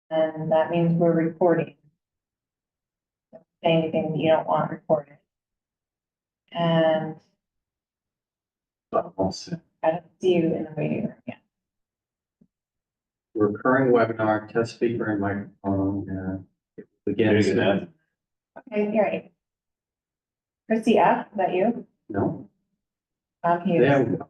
And that means we're recording. Don't say anything that you don't want recorded. And Also, I don't see you in the waiting room yet. recurring webinar, test speaker and microphone, begins. Okay, you're right. Chrissy F, is that you? No, Hughes. there we go.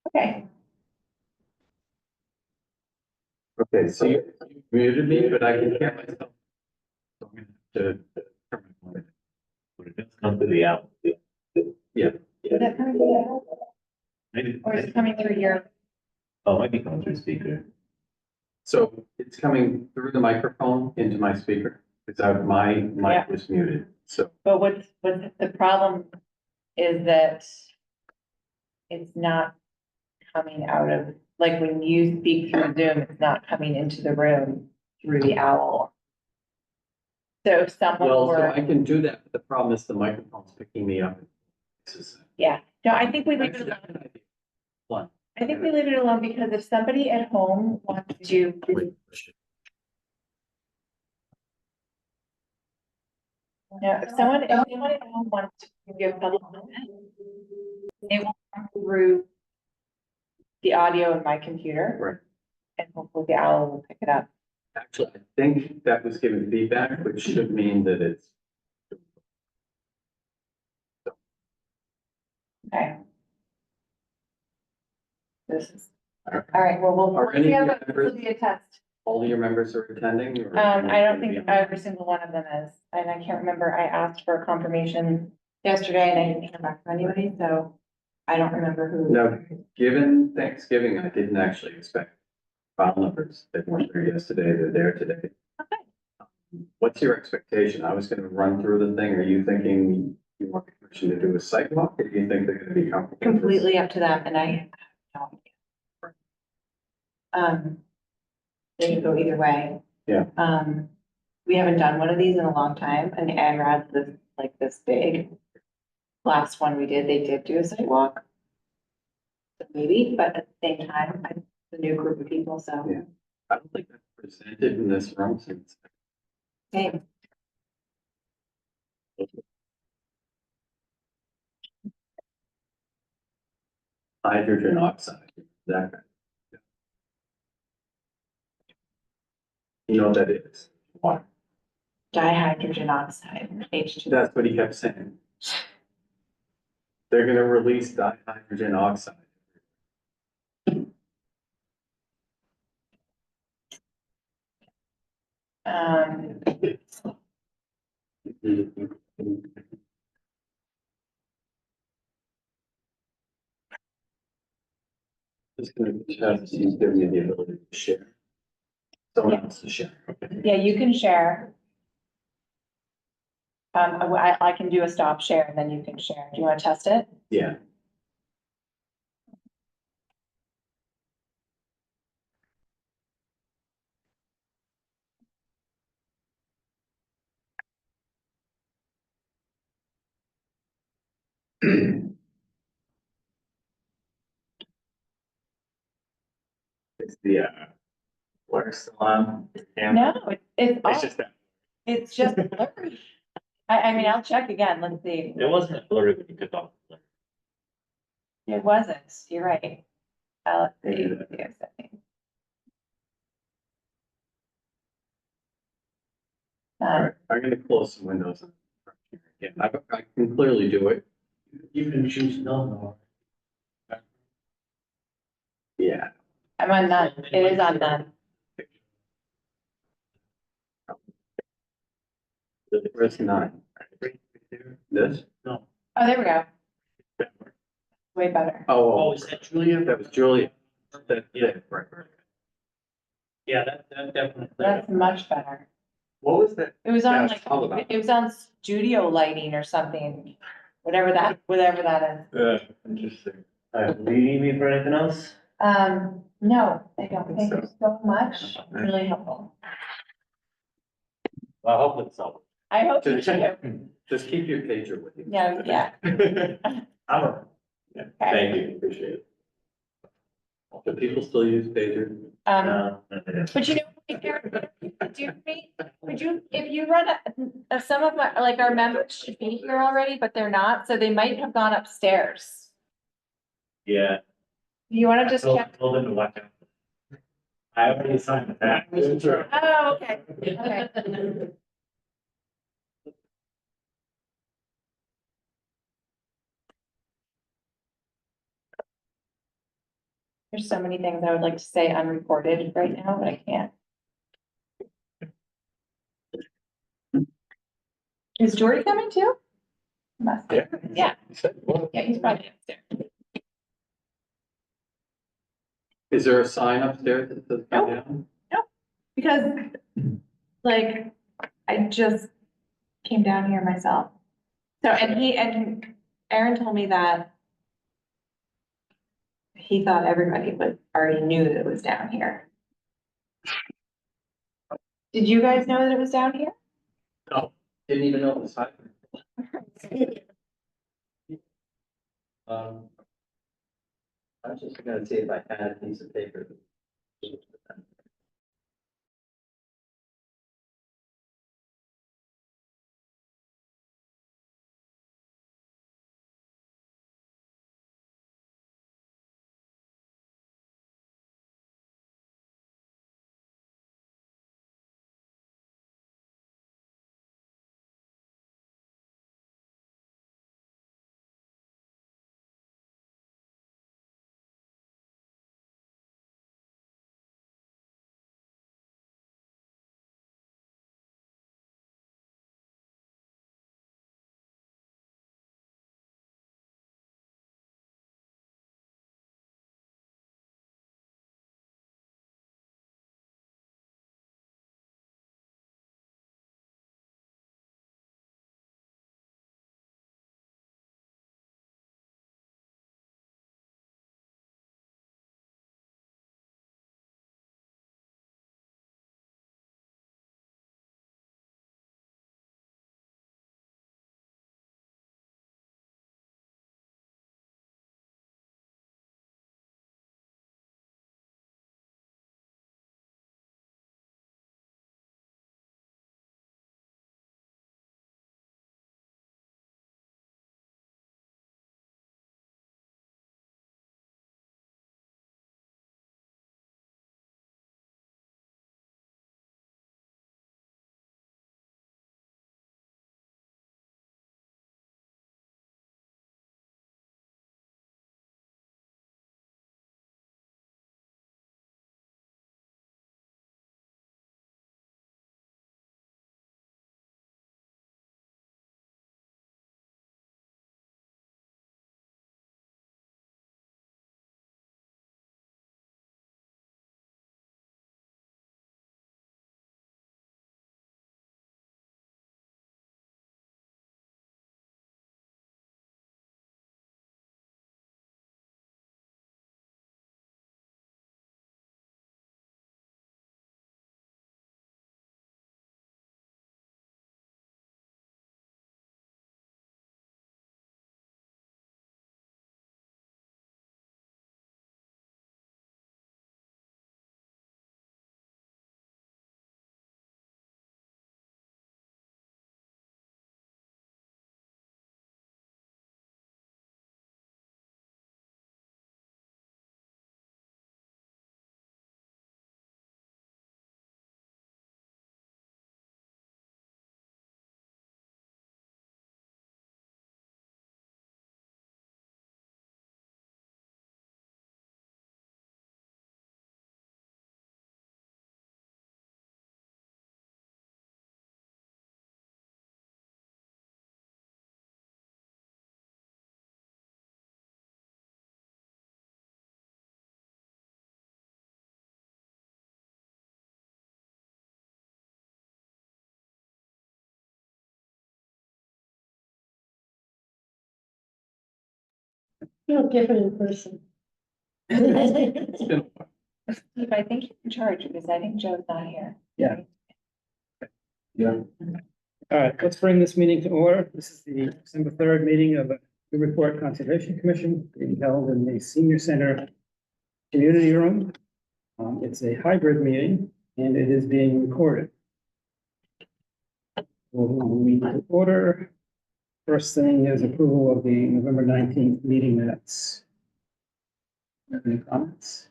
Okay, Okay, so you muted me, but I can hear myself. So I'm gonna have to turn my mic. But it does come to the app. Yeah. is that coming through you? Maybe. Or is it coming through your? Oh, it might be coming through speaker. So it's coming through the microphone into my speaker, because my mic was muted, so. But what's the problem is that it's not coming out of, like when you speak through Zoom, it's not coming into the room through the owl. So if someone Well, so were, I can do that, but the problem is the microphone's picking me up. This is- yeah, no, I think we leave it Actually, alone. that's an idea. One. I think we leave it alone because if somebody at home wants to, if someone at home wants to give public comment, they will come through the audio in my computer Right. and hopefully the owl will pick it up. Actually, I think that was given feedback, which should mean that it's. Okay. This is, all right, well, Are we'll any see of how your this members- will be a test. All your members are attending? or- I don't think every single one of them is, and I can't remember, I asked for a confirmation yesterday and I didn't hear back from anybody, so I don't remember who. No, given Thanksgiving, I didn't actually expect file numbers. They weren't there yesterday, they're there today. Okay. What's your expectation? I was gonna run through the thing. Are you thinking you want the commission to do a sidewalk, or do you think they're gonna be comfortable? with this? Completely up to them, and I have no idea. They can go either way. Yeah. We haven't done one of these in a long time, and ANRAD's like this big. Last one we did, they did do a sidewalk. So maybe, but at the same time, I'm a new group of people, so. Yeah. I don't think that's presented in this room since. Same. Hydrogen oxide, that kind. You know what that is? Water. Dihydrogen oxide, H2. That's what he kept saying. They're gonna release dihydrogen oxide. Just gonna test, he's giving you the ability to share. Someone else to share, okay? Yeah, you can share. I can do a stop share and then you can share. Do you want to test it? Yeah. It's the, water still on? No, It's just that, it's just blurry. I mean, I'll check again. Let's see. it wasn't blurry when you took off. It wasn't. You're right. Let's see. Alright, I'm gonna close some windows. Yeah, I can clearly do it. You can choose none. Yeah. I'm on none. It is on none. Where's nine? This? No. Oh, there we go. Way better. Oh, is that Julia? that was Julia. Yeah, right. Yeah, that definitely. That's much better. What was that? It was on Yeah, it's all about- it was on studio lighting or something. Whatever that is. Interesting. Do you need me for anything else? No, I don't. Thank you so much. Really helpful. I hope it's so. I hope you Just do. just keep your pager with you. No, yeah. Yeah, thank you, appreciate it. Do people still use pagers? But you know, Eric, what you could do for me, could you, if you run some of my, like, our members should be here already, but they're not, so they might have gone upstairs. Yeah. You wanna just check? Told them to watch out. I already signed the back. Oh, okay, okay. There's so many things I would like to say unrecorded right now, but I can't. Is Jordy coming too? Must be. Yeah, yeah, he's probably upstairs. Is there a sign upstairs that says come down? Because, like, I just came down here myself. So, and Aaron told me that he thought everybody would already knew that it was down here. Did you guys know that it was down here? Didn't even know it was happening. I was just gonna see if I had a piece of paper. Feel different in person. It's been, Steve, I think you're in charge because I think Joe's not here. Yeah. All right, let's bring this meeting to order. This is the December 3rd meeting of the Newburyport Conservation Commission being held in the Senior Center Community Room. It's a hybrid meeting and it is being recorded. We to order. First thing is approval of the November 19th meeting minutes. Any comments?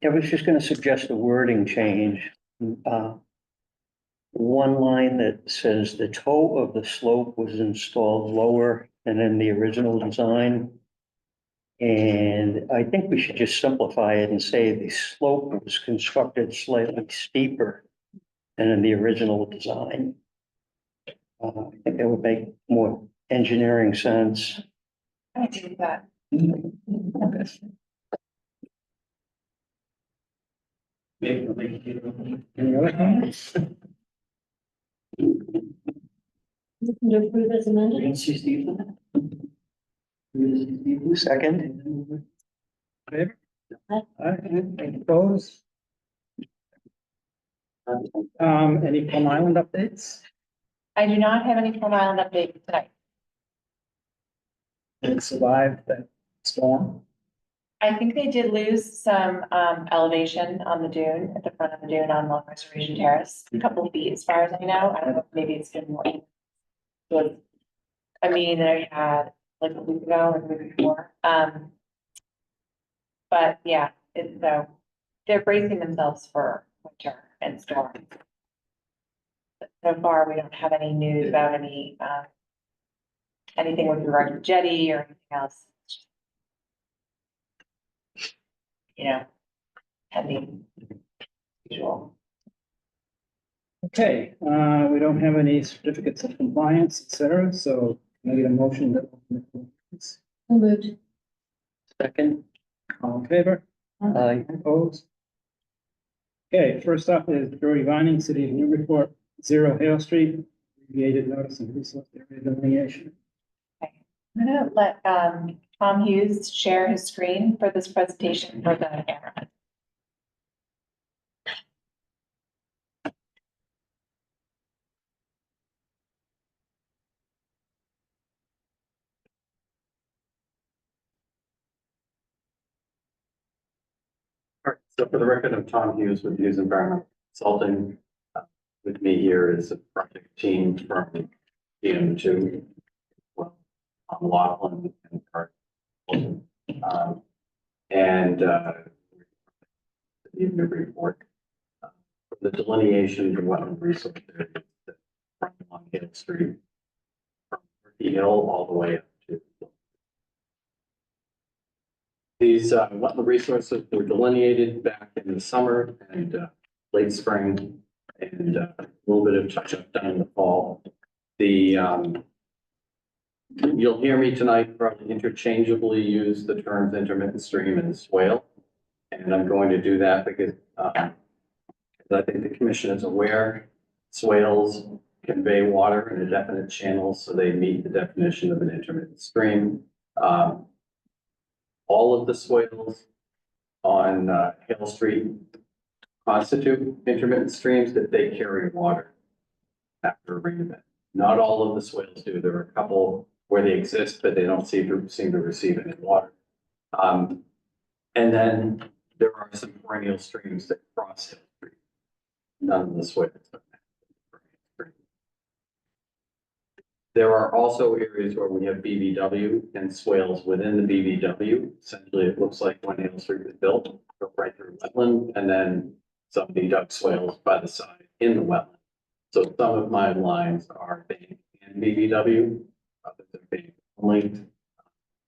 I was just gonna suggest a wording change. One line that says the toe of the slope was installed lower than in the original design. And I think we should just simplify it and say the slope was constructed slightly steeper than in the original design. I think that would make more engineering sense. I do that. Any other comments? To approve as amended. Second, Favor? Aye. Any opposed? Any Plum Island updates? I do not have any Plum Island update tonight. It survived that storm. I think they did lose some elevation on the dune, at the front of the dune on Long Restoration Terrace, a couple of feet as far as I know. I don't know, maybe it's been more. So it's a meeting that I had like a week ago or the week before. But yeah, it's so they're bracing themselves for winter and storms. But so far, we don't have any news about any anything with regard to jetty or anything else. You know, pending usual. Okay, we don't have any certificates of compliance, et cetera, so can I get a motion that. So moved. second, All in favor? aye. Opposed? Okay, first up is Jody Vining, City of Newburyport, 0 Hale Street, abbreviated notice of resource area delineation. I'm gonna let Tom Hughes share his screen for this presentation for the camera. All right, so for the record, I'm Tom Hughes with Hughes Environmental Consulting. With me here is a project team from DM2, well, on Laughlin and Park. The Newburyport, for the delineation of wetland resource areas that run along Hill Street, from the hill all the way up to. These wetland resources were delineated back in the summer and late spring, and a little bit of touch up done in the fall. You'll hear me tonight probably interchangeably use the terms intermittent stream and swale. And I'm going to do that because I think the commission is aware swales convey water in a definite channel, so they meet the definition of an intermittent stream. All of the swales on Hale Street constitute intermittent streams that they carry water after a rain event. Not all of the swales do. There are a couple where they exist, but they don't seem to receive any water. And then there are some perennial streams that cross Hill Street. None of the swales are perennial. There are also areas where we have BVW and swales within the BVW. Essentially, it looks like when Hill Street was built, go right through wetland, and then some deduct swales by the side in the wetland. So some of my lines are bank and BVW, others are bank only.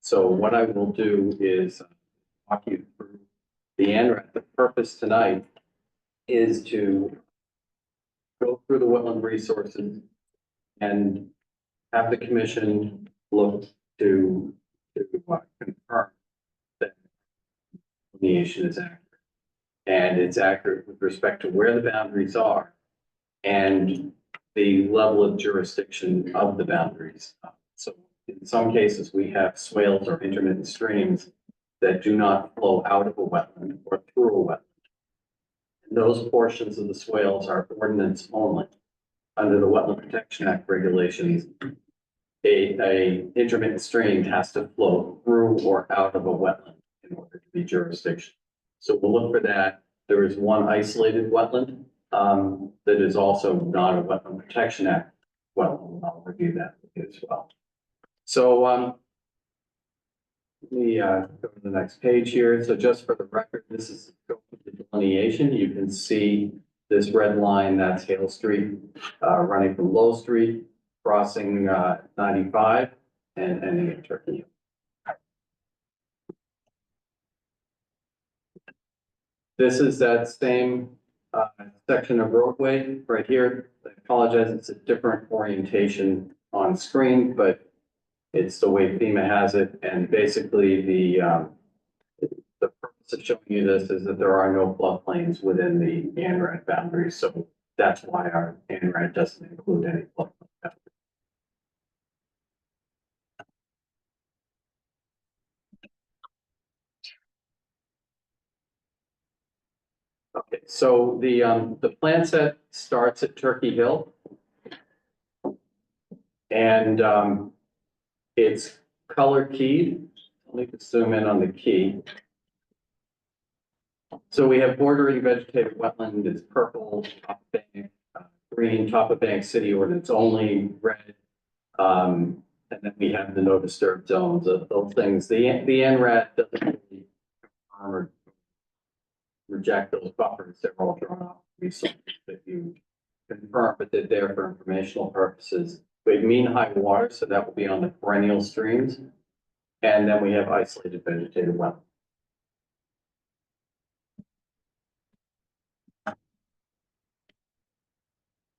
So what I will do is walk you through the ANRAD. The purpose tonight is to go through the wetland resources and have the commission look to confirm that delineation is accurate. And it's accurate with respect to where the boundaries are and the level of jurisdiction of the boundaries. So in some cases, we have swales or intermittent streams that do not flow out of a wetland or through a wetland. And those portions of the swales are ordinance only. under the Wetland Protection Act regulations, a intermittent stream has to flow through or out of a wetland in order to be jurisdiction. So we'll look for that. There is one isolated wetland, that is also not a Wetland Protection Act wetland. I'll review that with you as well. So, let me, go to the next page here. So just for the record, this is the delineation. You can see this red line, that's Hale Street, running from Low Street, crossing 95 and ending at Turkey. This is that same section of roadway right here. I apologize, it's a different orientation on screen, but it's the way FEMA has it. And basically the purpose of showing you this is that there are no floodplains within the ANRAD boundaries. So that's why our ANRAD doesn't include any floodplain boundaries. Okay, so the plan set starts at Turkey Hill. And it's color keyed. Let me zoom in on the key. So we have bordering vegetated wetland is purple, top of bank, green, top of bank city ordinance only, red. And then we have the no disturb zones of those things. The NRAD doesn't really confirm or reject those buffers. They're all drawn off resources that you confirm, but they're there for informational purposes. We have mean high water, so that will be on the perennial streams. And then we have isolated vegetated wetland.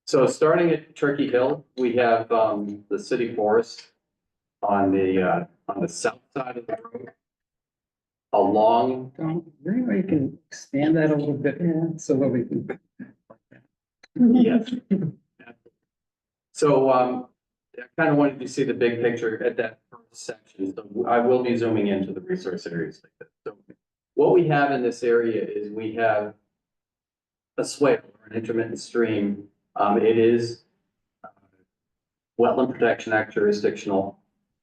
So starting at Turkey Hill, we have the city forest on the south side of the road. Along, Tom, is there any way you can expand that a little bit, so that we can? yes. So I kind of wanted you to see the big picture at that first section. So I will be zooming into the resource areas like this. So what we have in this area is we have a swale or an intermittent stream. It is Wetland Protection Act jurisdictional.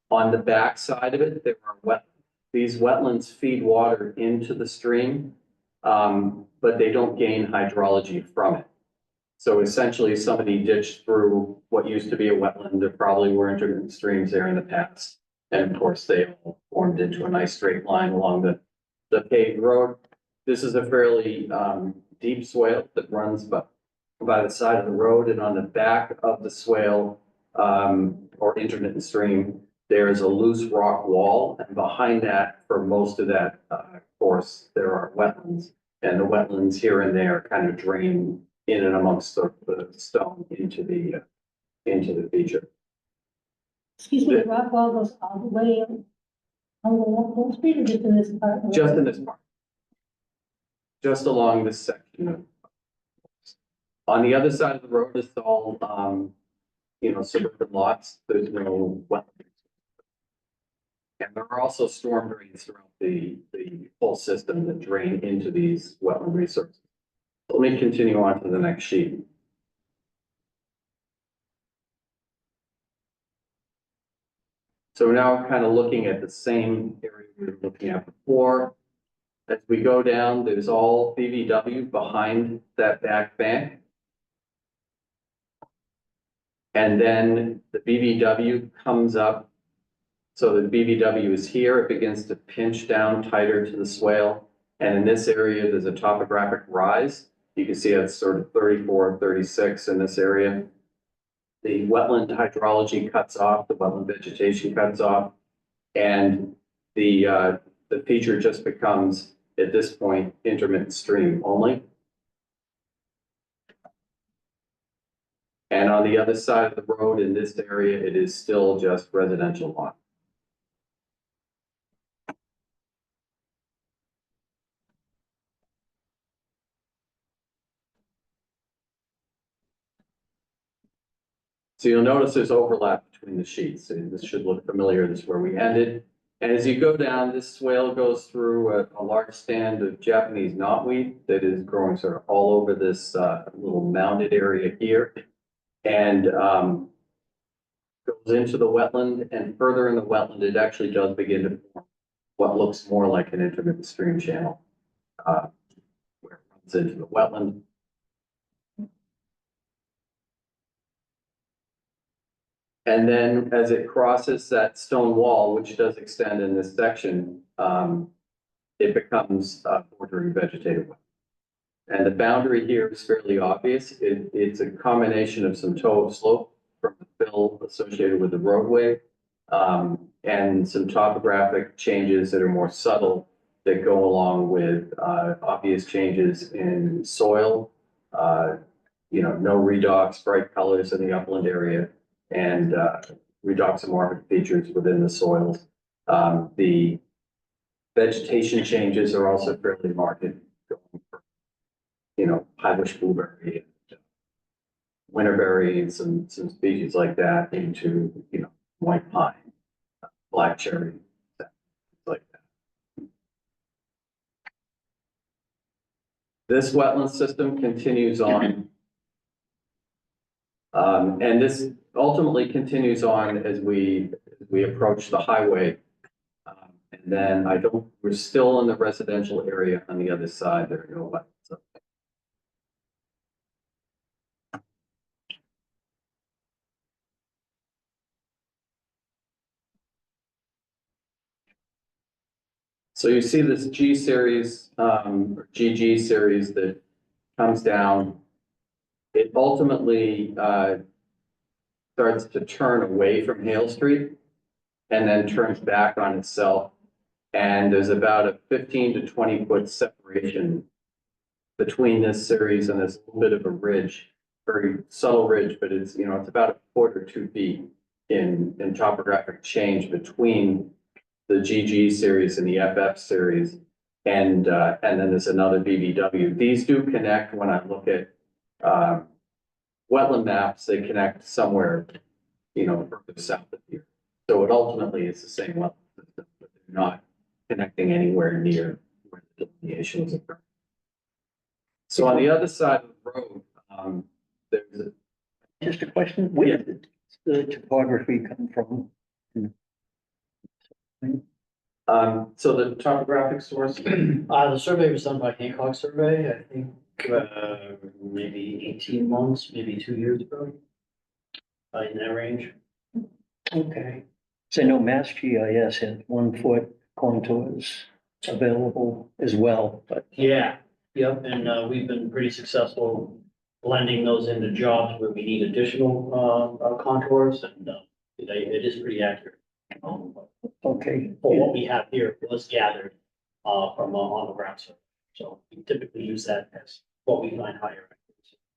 On the back side of it, there are wetlands. These wetlands feed water into the stream, but they don't gain hydrology from it. So essentially somebody ditched through what used to be a wetland. There probably were intermittent streams there in the past. And of course they all formed into a nice straight line along the paved road. This is a fairly deep swale that runs by the side of the road, and on the back of the swale or intermittent stream, there is a loose rock wall, and behind that, for most of that course, there are wetlands, and the wetlands here and there kind of drain in and amongst the stone into the feature. Excuse me, the rock wall goes all the way up Wall Street, or just in this part? Just in this part, just along this section. On the other side of the road is all, suburban lots. There's no wetlands. And there are also storm drains throughout the whole system that drain into these wetland resources. Let me continue on to the next sheet. So now we're kind of looking at the same area we were looking at before. As we go down, there's all BVW behind that back bank. And then the BVW comes up. So the BVW is here, it begins to pinch down tighter to the swale. And in this area, there's a topographic rise. You can see it's sort of 34, 36 in this area. The wetland hydrology cuts off, the wetland vegetation cuts off. And the feature just becomes, at this point, intermittent stream only. And on the other side of the road in this area, it is still just residential lot. So you'll notice there's overlap between the sheets. And this should look familiar. This is where we ended. And as you go down, this swale goes through a large stand of Japanese knotweed that is growing sort of all over this little mounded area here. and, goes into the wetland, and further in the wetland, it actually does begin to form what looks more like an intermittent stream channel, where it runs into the wetland. And then as it crosses that stone wall, which does extend in this section, it becomes a bordering vegetative wetland. And the boundary here is fairly obvious. It's a combination of some toe of slope from the fill associated with the roadway, and some topographic changes that are more subtle that go along with obvious changes in soil, no redox, bright colors in the upland area, and redoxomorphic features within the soils. The vegetation changes are also fairly marked, going from, high bush blueberry, and winterberry, and some species like that into, white pine, black cherry, things like that. This wetland system continues on. And this ultimately continues on as we approach the highway. And then we're still in the residential area on the other side. There are no wetlands. So you see this G series, or GG series that comes down. It ultimately starts to turn away from Hale Street and then turns back on itself. And there's about a 15 to 20 foot separation between this series and this little bit of a ridge, very subtle ridge, but it's, it's about a foot or 2 feet in topographic change between the GG series and the FF series. And then there's another BBW. These do connect. When I look at wetland maps, they connect somewhere, further south of here. So it ultimately is the same wetland system, but they're not connecting anywhere near where the delineation is occurring. So on the other side of the road, there's Just a question, where did the topography come from? so the topographic source, The survey was done by Hancock Survey, I think, maybe 18 months, maybe 2 years ago. In that range. Okay. So I know Mass GIS had 1 foot contours available as well, but Yeah, yep, and we've been pretty successful blending those into jobs where we need additional contours, and it is pretty accurate. okay. But what we have here was gathered from on the ground survey, so we typically use that as what we find higher.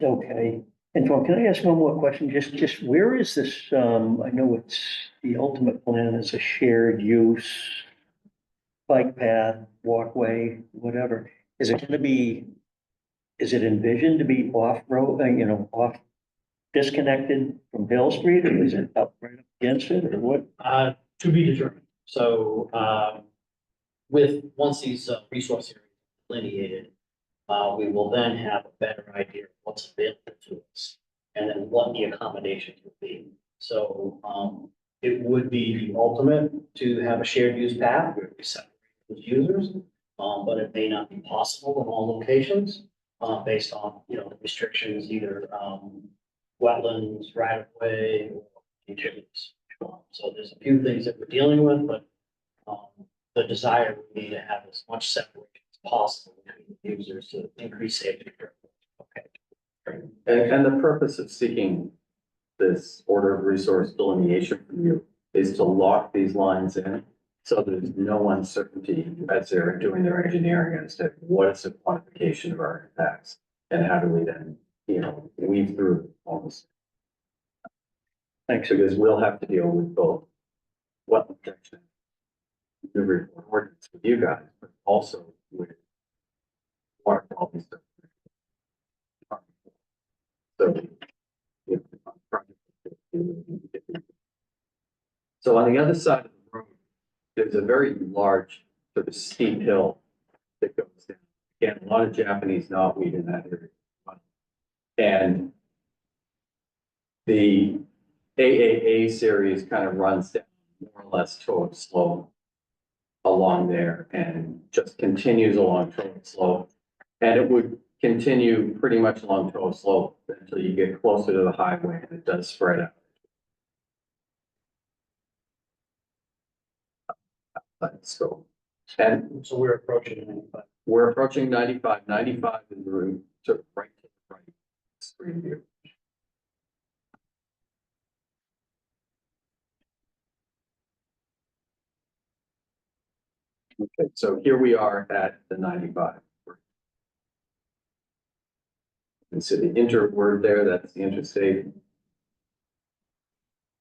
Okay. And Tom, can I ask one more question? Just where is this, I know it's, the ultimate plan is a shared use, bike path, walkway, whatever. Is it gonna be, is it envisioned to be off-road, off, disconnected from Hill Street, or is it up right up against it, or what? To be determined. So, once these resource areas are delineated, we will then have a better idea of what's available to us and then what the accommodations would be. So, it would be the ultimate to have a shared use path where we separate those users. But it may not be possible in all locations, based on, the restrictions, either, wetlands, right of way, or utilities. So there's a few things that we're dealing with, but the desire would be to have as much separation as possible between the users to increase safety. Okay. and the purpose of seeking this order of resource delineation from you is to lock these lines in, so there's no uncertainty as they're doing their engineering as to what is the quantification of our impacts, and how do we then, weave through all this. Thanks. Because we'll have to deal with both wetland protection, Newburyport ordinance with you guys, but also with water quality stuff. So, so on the other side of the road, there's a very large sort of steep hill that goes down. Again, a lot of Japanese knotweed in that area. And The AAA series kind of runs down more or less toward slope along there and just continues along toward slope. And it would continue pretty much along toward slope until you get closer to the highway and it does spread out. So, and So we're approaching 95. we're approaching 95. 95 is the route to right to the right. Screen view. Okay, so here we are at the 95. You can see the inter word there, that's the interstate.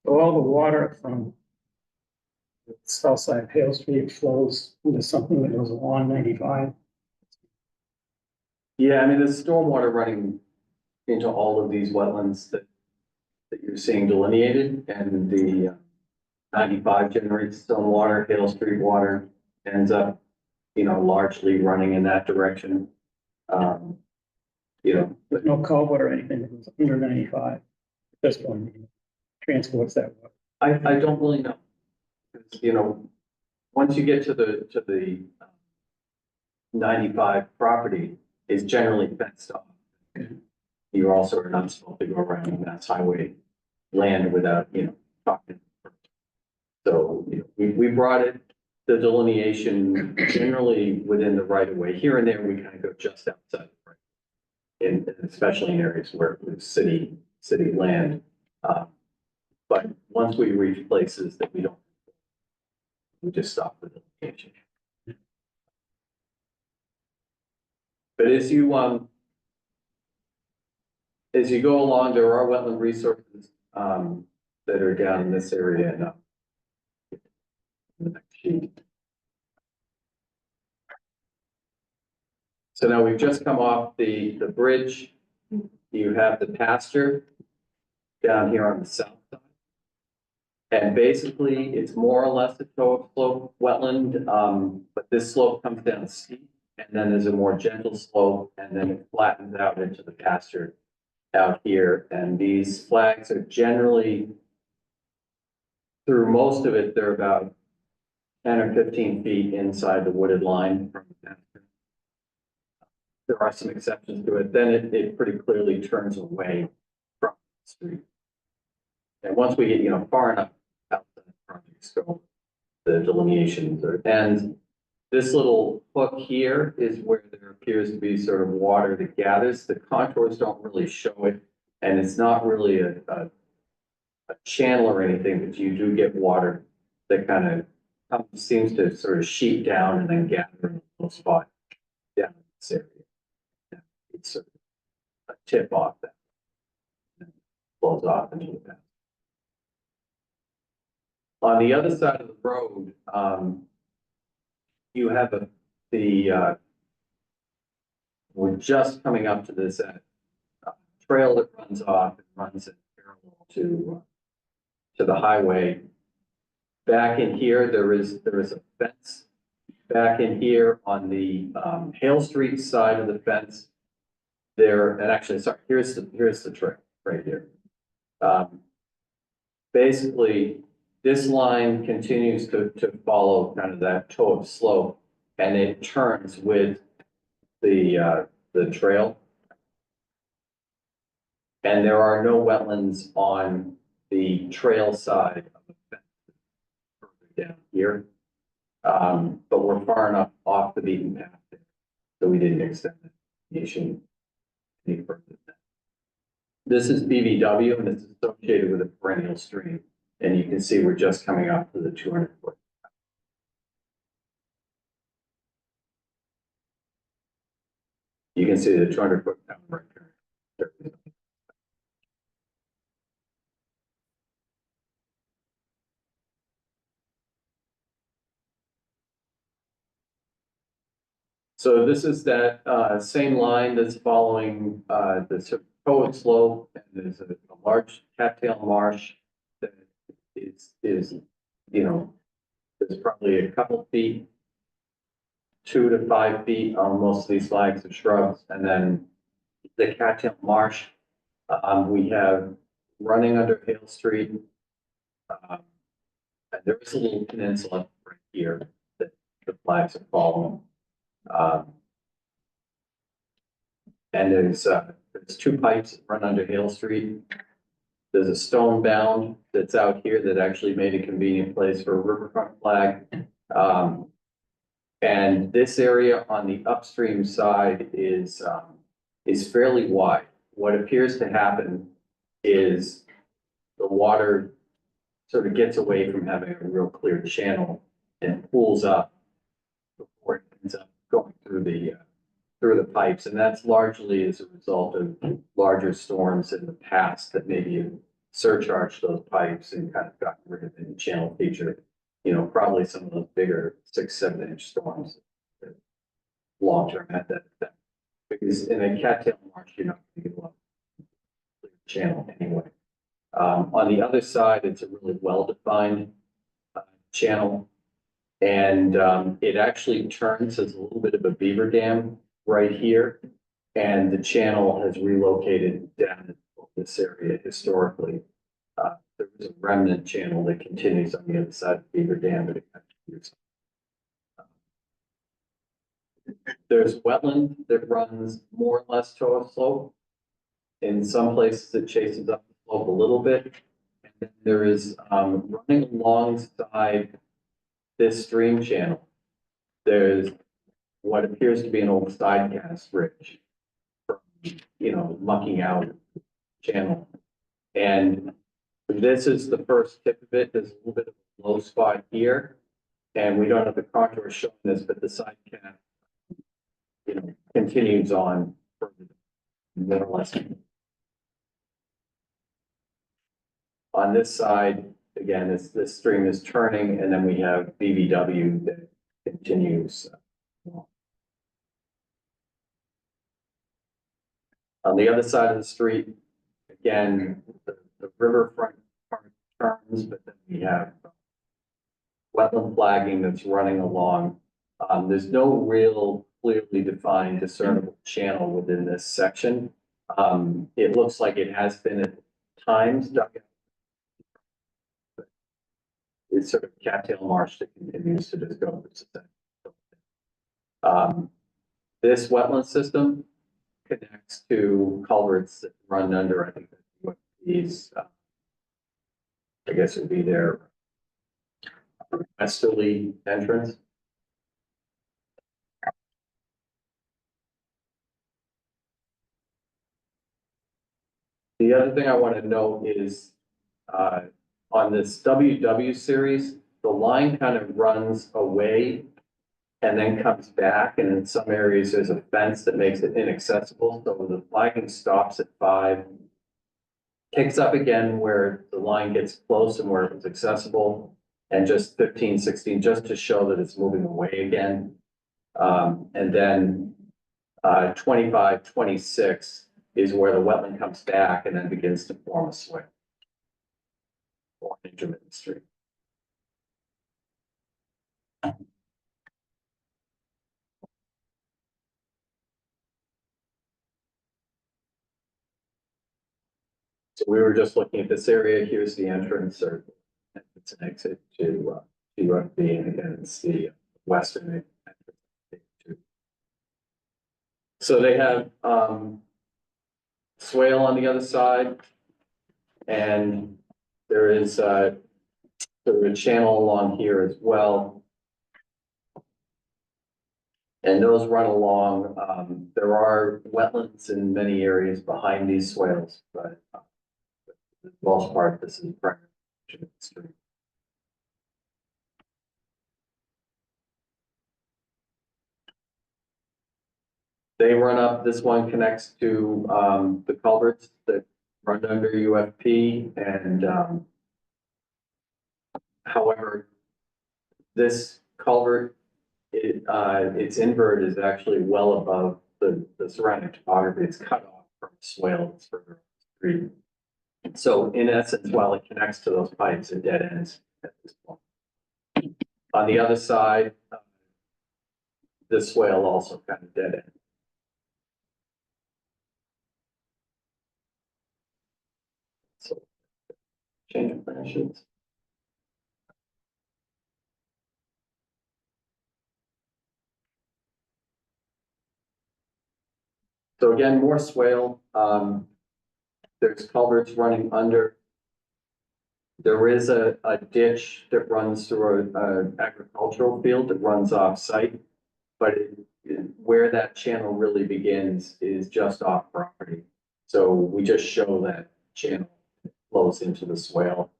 So all the water from the south side of Hale Street flows into something that goes along 95. Yeah, I mean, there's stormwater running into all of these wetlands that you're seeing delineated, and the 95 generates stormwater, Hale Street water ends up, largely running in that direction. There's no culvert or anything that goes under 95 at this point, transports that water. I don't really know. 'Cause, once you get to the 95 property, is generally fenced off. You're also not supposed to go around Mass Highway land without, talking. So, we brought it, the delineation generally within the right of way. Here and there, we kind of go just outside the right. And especially in areas where it's city land. But once we reach places that we just stop the delineation. But as you go along, there are wetland resources, that are down in this area and up. The next sheet. So now we've just come off the bridge. You have the pasture down here on the south side. And basically, it's more or less a toe slope wetland, but this slope comes down steep. And then there's a more gentle slope, and then it flattens out into the pasture out here. And these flags are generally, through most of it, they're about 10 or 15 feet inside the wooded line from the pasture. There are some exceptions to it. Then it pretty clearly turns away from the street. And once we get, far enough out the project scope, the delineations are, and this little hook here is where there appears to be sort of water that gathers. The contours don't really show it, and it's not really a channel or anything, but you do get water that kind of seems to sort of sheet down and then gather in a little spot down in this area. Yeah, it's sort of a tip off that and flows off into the path. On the other side of the road, you have we're just coming up to this trail that runs off and runs it parallel to the highway. Back in here, there is a fence. Back in here on the Hale Street side of the fence, and actually, sorry, here's the trail right here. Basically, this line continues to follow kind of that toe of slope, and it turns with the trail. And there are no wetlands on the trail side of the fence further down here. But we're far enough off the beaten path there, so we didn't extend the nation any further than that. This is BVW, and it's associated with a perennial stream. And you can see we're just coming up to the 200 foot. You can see the 200 foot right there. So this is that same line that's following the Poet slope, and there's a large cattail marsh that is there's probably a couple feet, 2 to 5 feet on most of these flags of shrubs, and then the cattail marsh. We have running under Hale Street. And there is a little peninsula right here that the flags are following. And there's 2 pipes that run under Hale Street. There's a stone bound that's out here that actually made a convenient place for a riverfront flag. And this area on the upstream side is fairly wide. What appears to happen is the water sort of gets away from having a real clear channel and pools up before it ends up going through the pipes. And that's largely as a result of larger storms in the past that maybe have surcharged those pipes and kind of gotten rid of the channel feature. You know, probably some of those bigger 6-7 inch storms. Long term at that, because in a cattail marsh, you're not going to get a lot of clear channel anyway. On the other side, it's a really well-defined channel. And it actually turns as a little bit of a beaver dam right here. And the channel has relocated down this area historically. There was a remnant channel that continues on the other side of Beaver Dam, but it continues. There's wetland that runs more or less to a slope. In some places, it chases up the slope a little bit. And then there is running alongside this stream channel. There's what appears to be an old side cast ridge, from, you know, mucking out channel. And this is the first tip of it. There's a little bit of a low spot here. And we don't have the contour showing this, but the side cast, you know, continues on further, more or less. On this side, again, this stream is turning, and then we have BVW that continues. On the other side of the street, again, the riverfront part turns, but then we have wetland flagging that's running along. There's no real clearly defined discernible channel within this section. It looks like it has been at times dug out. But it's sort of cattail marsh that continues to just go. This wetland system connects to culverts that run under, I think, what these, I guess it would be their westerly entrance. The other thing I want to note is on this WW series, the line kind of runs away and then comes back. And in some areas, there's a fence that makes it inaccessible. So the flagging stops at 5, picks up again where the line gets close and where it was accessible, and just 15, 16, just to show that it's moving away again. And then 25, 26 is where the wetland comes back and then begins to form a swale or intermittent stream. So we were just looking at this area. Here's the entrance or it's an exit to UFB, and again, it's the western entrance. So they have swale on the other side, and there is sort of a channel along here as well. And those run along. There are wetlands in many areas behind these swales, but for the most part, this is primary stream. They run up, this one connects to the culverts that run under UFP, and however, this culvert, its invert is actually well above the surrounding topography. It's cut off from the swale that's further up the street. So in essence, while it connects to those pipes, it dead ends at this point. On the other side, the swale also kind of dead ends. So change of plan sheets. So again, more swale, there's culverts running under. There is a ditch that runs through a agricultural field that runs off site. But where that channel really begins is just off property. So we just show that channel flows into the swale.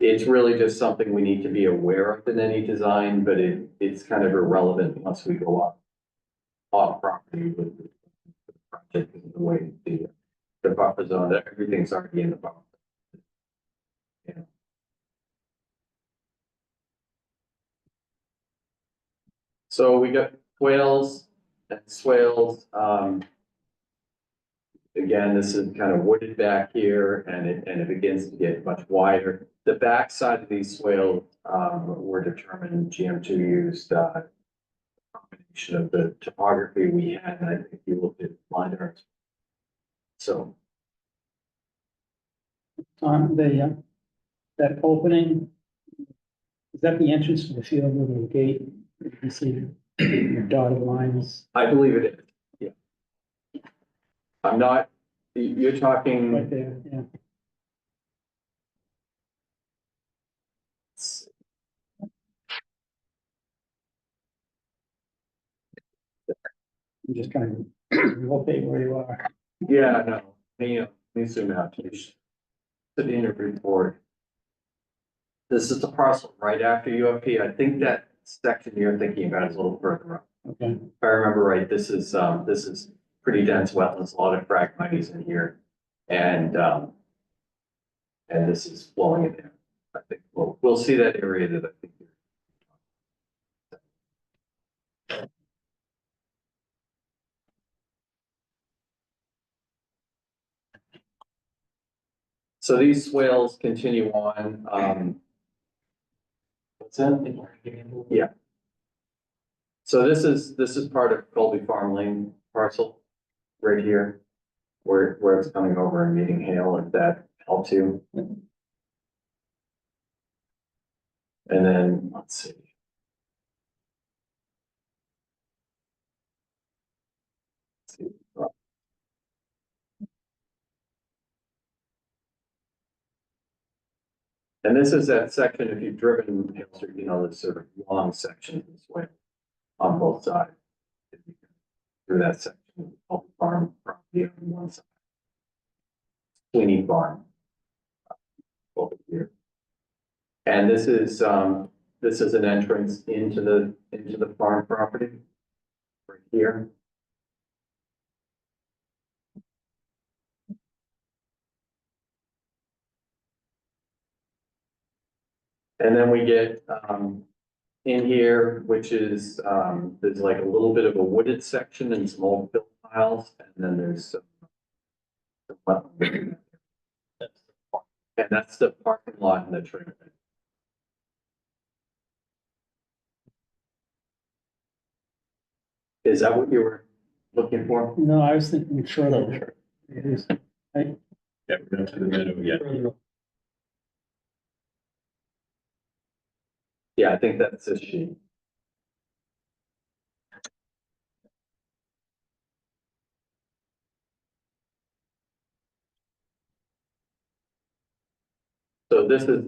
It's really just something we need to be aware of in any design, but it's kind of irrelevant once we go off property with the project, because of the way the buffer zone, that everything's already in the buffer. Yeah. So we got swales and swales. Again, this is kind of wooded back here, and it begins to get much wider. The back side of these swales were determined GM2 used combination of the topography we had, and I think you looked at line art. So That opening, is that the entrance to the field with the gate? You can see your dotted lines I believe it is. Yeah. I'm not. You're talking. right there, yeah. I'm just trying to locate where you are. Yeah, no. Let me zoom out to the inner report. This is the parcel right after UFP. I think that section you're thinking about is a little further up. Okay, If I remember right, this is pretty dense wetlands, a lot of phragmites in here. And this is flowing in there. I think we'll see that area that I think. So these swales continue on, what's that? Yeah. So this is part of Colby Farm Lane parcel right here, where it's coming over and meeting Hale, if that helps you. And then, let's see. And this is that section, if you've driven Hale Street, you know, this sort of long section this way on both sides. Through that section of farm property on one side. Sweeney Farm. Over here. And this is an entrance into the farm property. Right here. And then we get in here, which is there's like a little bit of a wooded section and some old fill piles, and then there's some wetland. And that's the parking lot and the trailer. Is that what you were looking for? no, I was thinking further. It is, Yeah, we're going to the middle, yeah. further up. Yeah, I think that's this sheet. So this is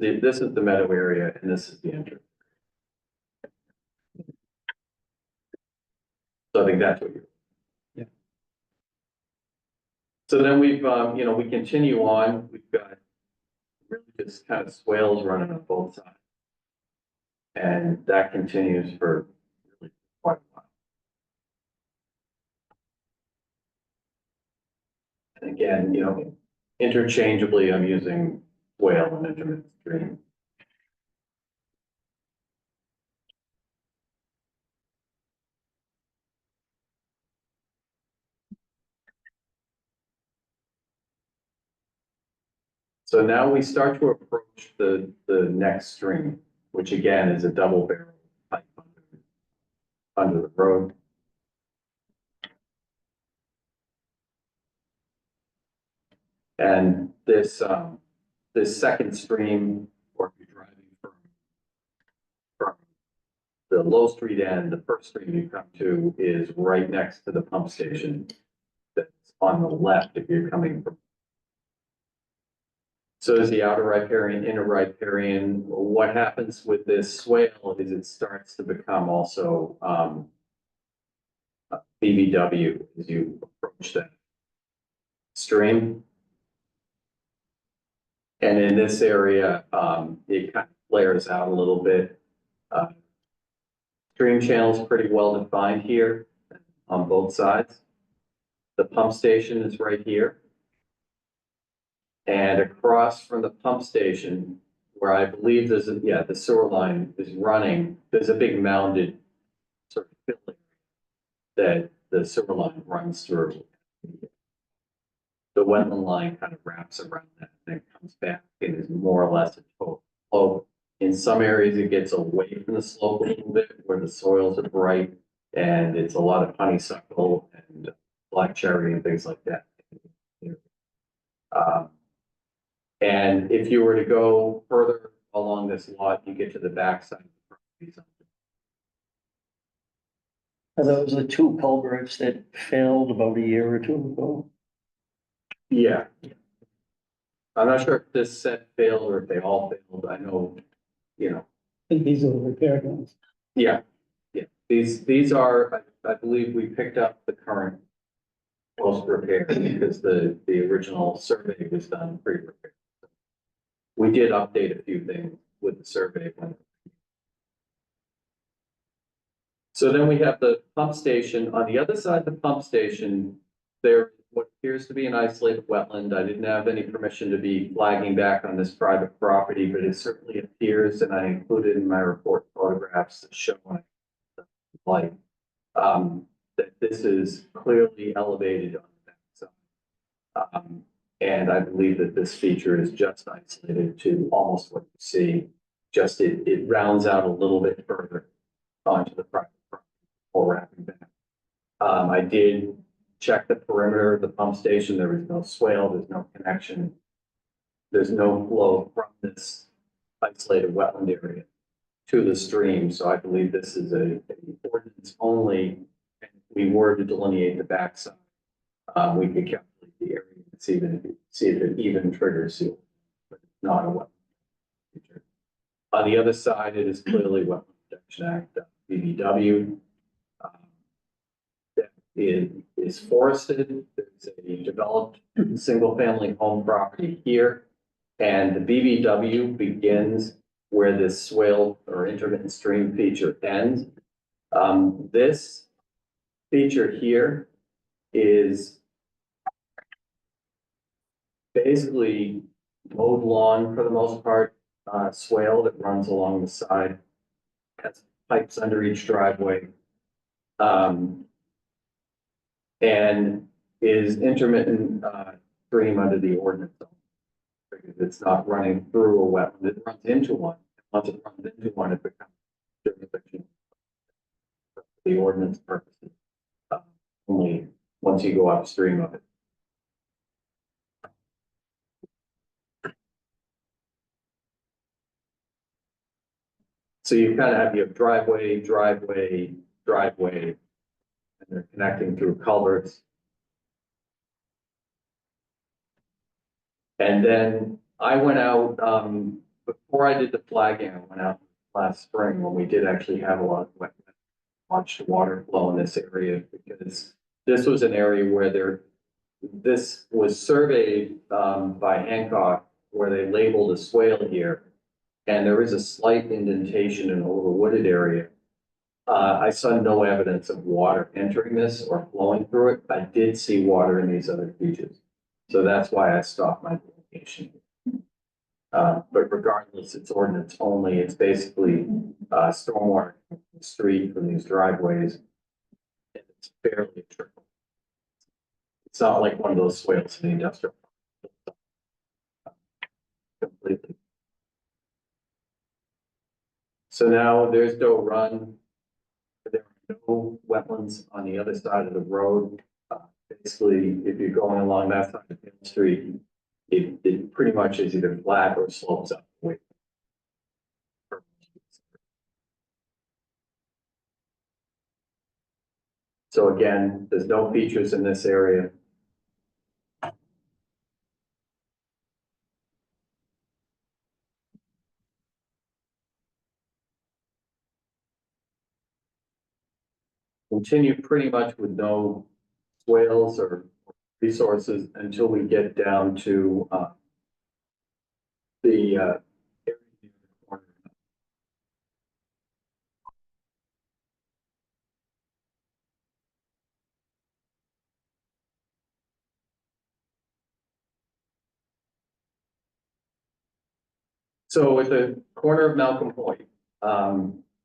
the meadow area, and this is the entrance. So I think that's what you're. Yeah. So then we've, we continue on, we've got really just kind of swales running on both sides. And that continues for really quite a while. And again, interchangeably, I'm using swale and intermittent stream. So now we start to approach the next stream, which again is a double barrel pipe under the road. And this this second stream, or if you're driving from the Low Street end, the first stream you come to is right next to the pump station. That's on the left if you're coming from. So is the outer riparian, inner riparian. What happens with this swale is it starts to become also, BBW as you approach that stream. And in this area, it kind of flares out a little bit. Stream channel is pretty well defined here on both sides. The pump station is right here. And across from the pump station, where I believe there's a, yeah, the sewer line is running, there's a big mounded sort of fill that the sewer line runs through. The wetland line kind of wraps around that and then comes back and is more or less a total slope. In some areas, it gets away from the slope a little bit where the soils are bright and it's a lot of honeysuckle and black cherry and things like that. And if you were to go further along this lot, you get to the backside of the property. Are those the two culverts that failed about a year or two ago? Yeah. I'm not sure if this set failed or if they all failed. I know, you know, I think these are the repaired ones. yeah. These are, I believe we picked up the current post repair because the original survey was done pre-repair. We did update a few things with the survey. So then we have the pump station. On the other side of the pump station, there what appears to be an isolated wetland. I didn't have any permission to be flagging back on this private property, but it certainly appears, and I included in my report photographs that show the light, that this is clearly elevated on the backside. And I believe that this feature is just isolated to almost what you see, just it rounds out a little bit further onto the private property before wrapping back. I did check the perimeter of the pump station. There was no swale, there's no connection. There's no flow from this isolated wetland area to the stream. So I believe this is a ordinance only. And if we were to delineate the backside, we could calculate the area and see if it even triggers you, but it's not a wetland feature. On the other side, it is clearly Wetlands Protection Act, BBW. That is forested. There's a developed single-family home property here, and the BBW begins where this swale or intermittent stream feature ends. This feature here is basically mowed lawn for the most part, swale that runs along the side, has pipes under each driveway. And is intermittent stream under the ordinance. Because it's not running through a wetland, it runs into one. Once it runs into one, it becomes jurisdiction for the ordinance purposes. Only once you go upstream of it. So you kind of have your driveway, and they're connecting through culverts. And then I went out, before I did the flagging, I went out last spring when we did actually have a lot of wetland. Watched water flow in this area because this was an area where this was surveyed by Hancock where they labeled a swale here. And there is a slight indentation in a little wooded area. I saw no evidence of water entering this or flowing through it. I did see water in these other features. So that's why I stopped my delineation. But regardless, it's ordinance only. It's basically stormwater from the street from these driveways. And it's barely a trickle. It's not like one of those swales in the industrial. Completely. So now there's Doe Run. There are no wetlands on the other side of the road. Basically, if you're going along that side of Main Street, it pretty much is either flat or slopes up. So again, there's no features in this area. Continue pretty much with no swales or resources until we get down to the area near the corner. So at the corner of Malcolm Point,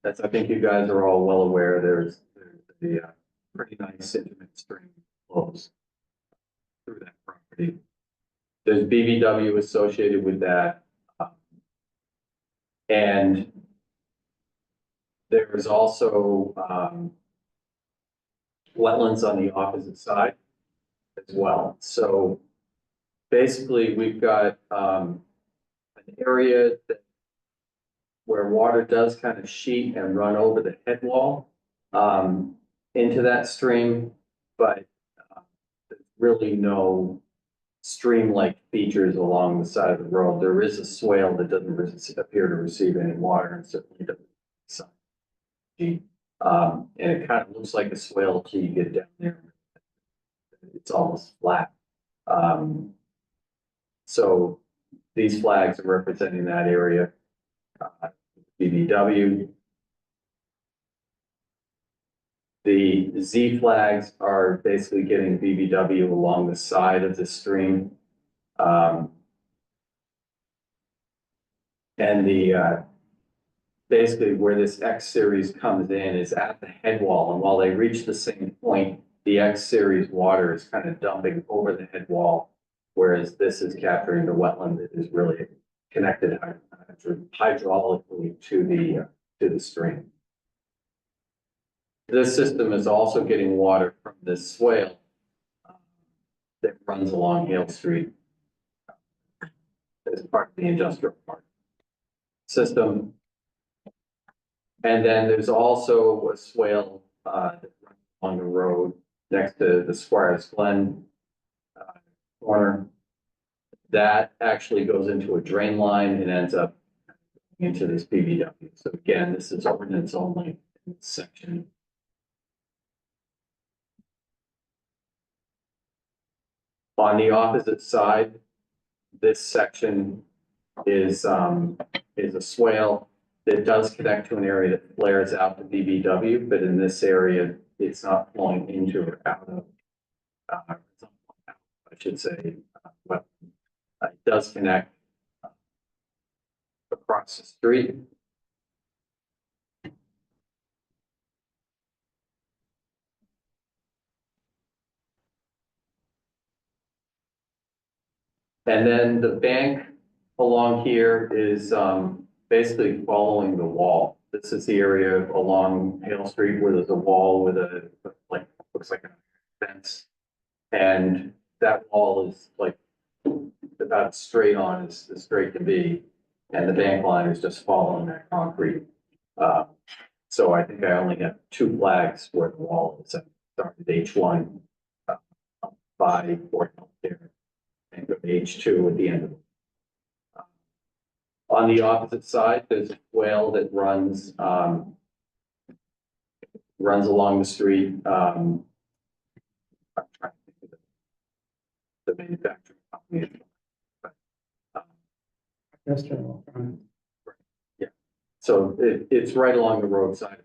that's, I think you guys are all well aware, there's the pretty nice intimate stream flows through that property. There's BBW associated with that. And there is also wetlands on the opposite side as well. So basically, we've got an area that where water does kind of sheet and run over the head wall into that stream, but there's really no stream-like features along the side of the road. There is a swale that doesn't appear to receive any water and certainly doesn't. And it kind of looks like a swale till you get down there. It's almost flat. So these flags are representing that area. BBW. The Z flags are basically getting BBW along the side of the stream. And the basically where this X series comes in is at the head wall. And while they reach the same point, the X series water is kind of dumping over the head wall, whereas this is capturing the wetland that is really connected hydraulically to the stream. This system is also getting water from this swale that runs along Hale Street as part of the industrial park system. And then there's also a swale that runs along the road next to the Squires Glen corner. That actually goes into a drain line and ends up into this BBW. So again, this is ordinance only in this section. On the opposite side, this section is a swale that does connect to an area that flares out the BBW, but in this area, it's not flowing into or out of, I should say, well, it does connect across the street. And then the bank along here is basically following the wall. This is the area along Hale Street where there's a wall with a, like, looks like a fence. And that wall is like about straight on as straight can be. And the bank line is just following that concrete. So I think I only have 2 flags where the wall is. I started H1 by Fort Healthcare and go to H2 at the end of it. On the opposite side, there's a swale that runs along the street. I'm trying to think of the manufacturing company. But, Industrial. yeah, so it's right along the roadside.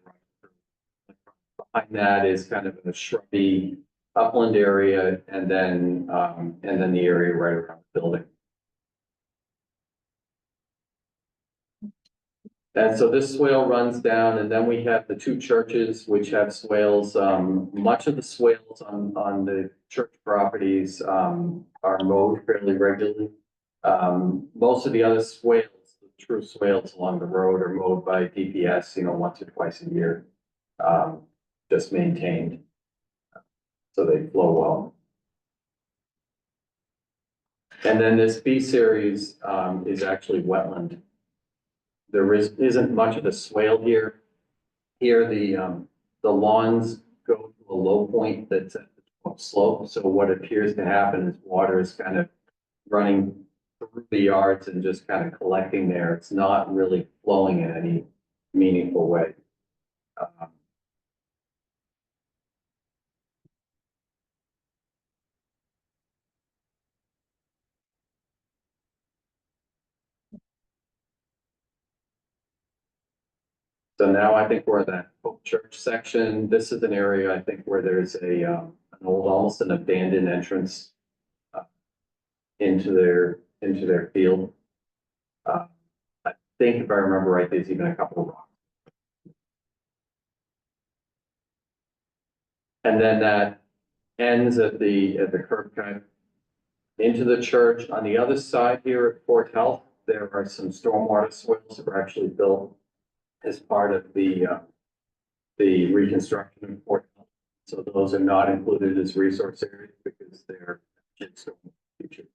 Behind that is kind of a shrubby upland area, and then the area right around the building. And so this swale runs down, and then we have the 2 churches which have swales. Much of the swales on the church properties are mowed fairly regularly. Most of the other swales, the true swales along the road, are mowed by DPS, once or twice a year, just maintained, so they flow well. And then this B series, is actually wetland. There isn't much of a swale here. Here, the lawns go to a low point that's at the slope, so what appears to happen is water is kind of running through the yards and just kind of collecting there. It's not really flowing in any meaningful way. So now I think we're at that Hope Church section. This is an area, I think, where there's an old, almost an abandoned entrance into their field. I think if I remember right, there's even a couple of rocks. And then that ends at the curb cut into the church. On the other side here at Fort Health, there are some stormwater swales that were actually built as part of the reconstruction of Fort Health. So those are not included as resource areas because they're in stormwater feature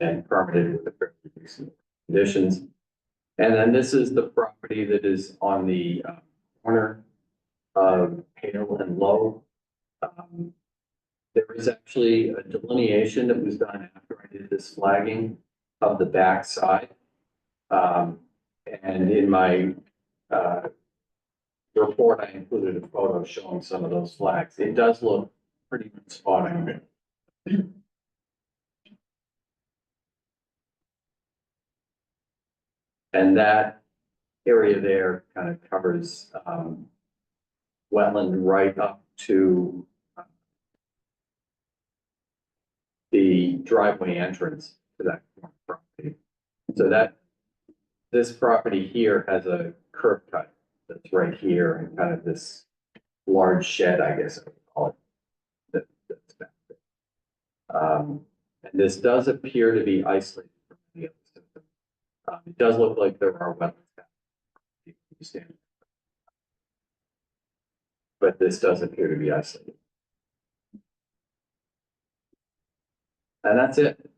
and permitted with the fairly decent conditions. And then this is the property that is on the corner of Hale and Low. There is actually a delineation that was done after I did this flagging of the back side. And in my report, I included a photo showing some of those flags. It does look pretty good spotting. And that area there kind of covers wetland right up to the driveway entrance to that property. So that this property here has a curb cut that's right here and kind of this large shed, I guess I would call it. That's back there. And this does appear to be isolated from the other system. It does look like there are wetlands. But this does appear to be isolated. And that's it.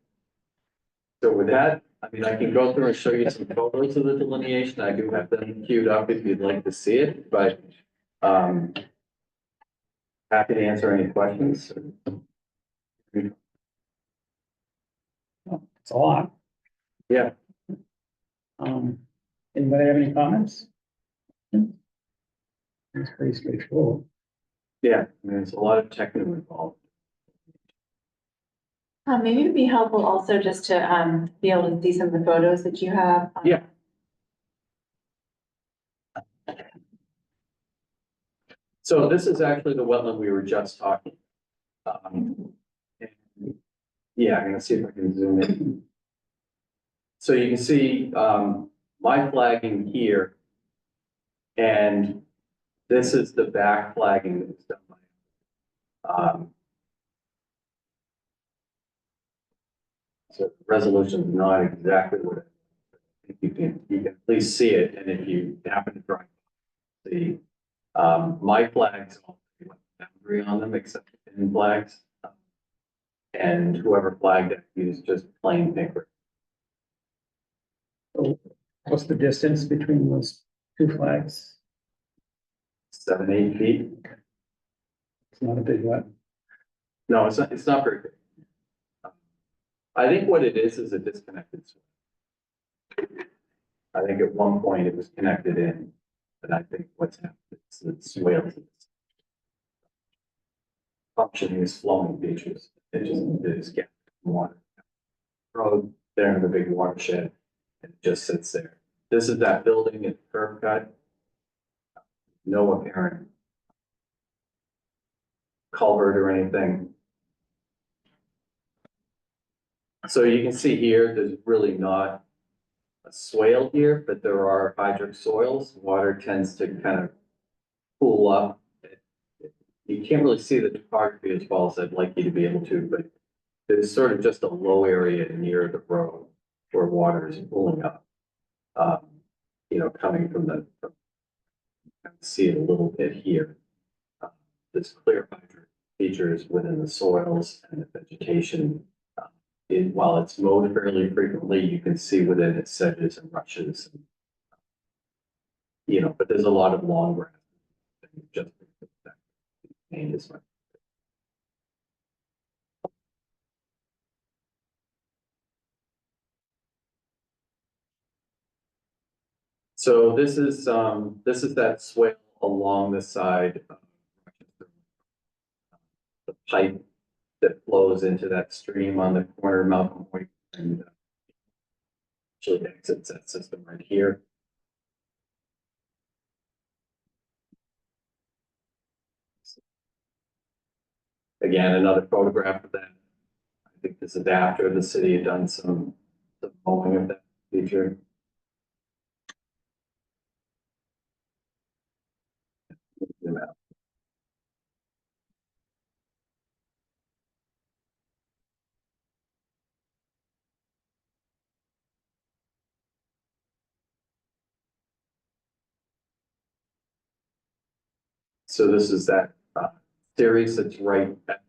So with that, I mean, I can go through and show you some photos of the delineation. I do have them queued up if you'd like to see it, but happy to answer any questions. It's a lot. Yeah, Anybody have any comments? It's pretty straightforward. yeah, I mean, there's a lot of technical involved. Maybe it'd be helpful also just to, be able to see some of the photos that you have. Yeah. So this is actually the wetland we were just talking. And yeah, I'm gonna see if I can zoom in. So you can see, my flagging here. And this is the back flagging that was done by. So the resolution is not exactly what you can at least see it, and if you happen to drive, see, my flags all have boundary on them except the pin flags. And whoever flagged it used just plain paper. So what's the distance between those two flags? 7, 8 feet. It's not a big one. No, it's not very big. I think what it is a disconnected swale. I think at one point it was connected in, but I think what's happened is the swale is functioning as flowing features. It just getting water. Road there in the big watershed, and it just sits there. This is that building at curb cut. No apparent culvert or anything. So you can see here, there's really not a swale here, but there are hydric soils. Water tends to kind of pool up. You can't really see the topography as well as I'd like you to be able to, but there's sort of just a low area near the road where water is pooling up. You know, coming from you can see it a little bit here. This clear hydric features within the soils and the vegetation while it's mowed fairly frequently, you can see within its sedges and rushes. You know, but there's a lot of long grass. Just and this one. So this is that swale along the side of the pipe that flows into that stream on the corner of Malcolm Point and actually exits that system right here. Again, another photograph of that. I think this is after the city had done some mowing of that feature. Zoom out. So this is that series that's right at.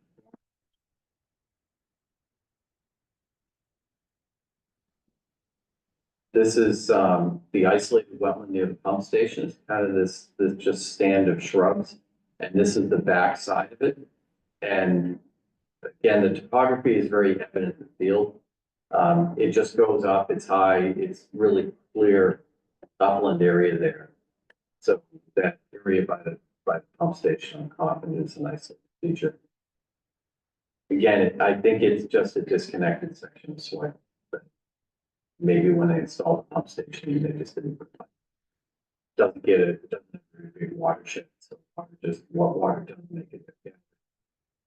This is the isolated wetland near the pump station. It's kind of this just stand of shrubs. And this is the back side of it. And again, the topography is very evident in the field. It just goes up, it's high, it's really clear upland area there. So that area by the pump station on Coffin is a nice feature. Again, I think it's just a disconnected section of soil. But maybe when they install the pump station, they just didn't put pipe. Doesn't get it, it doesn't have a very big watershed, so water doesn't make it. Yeah.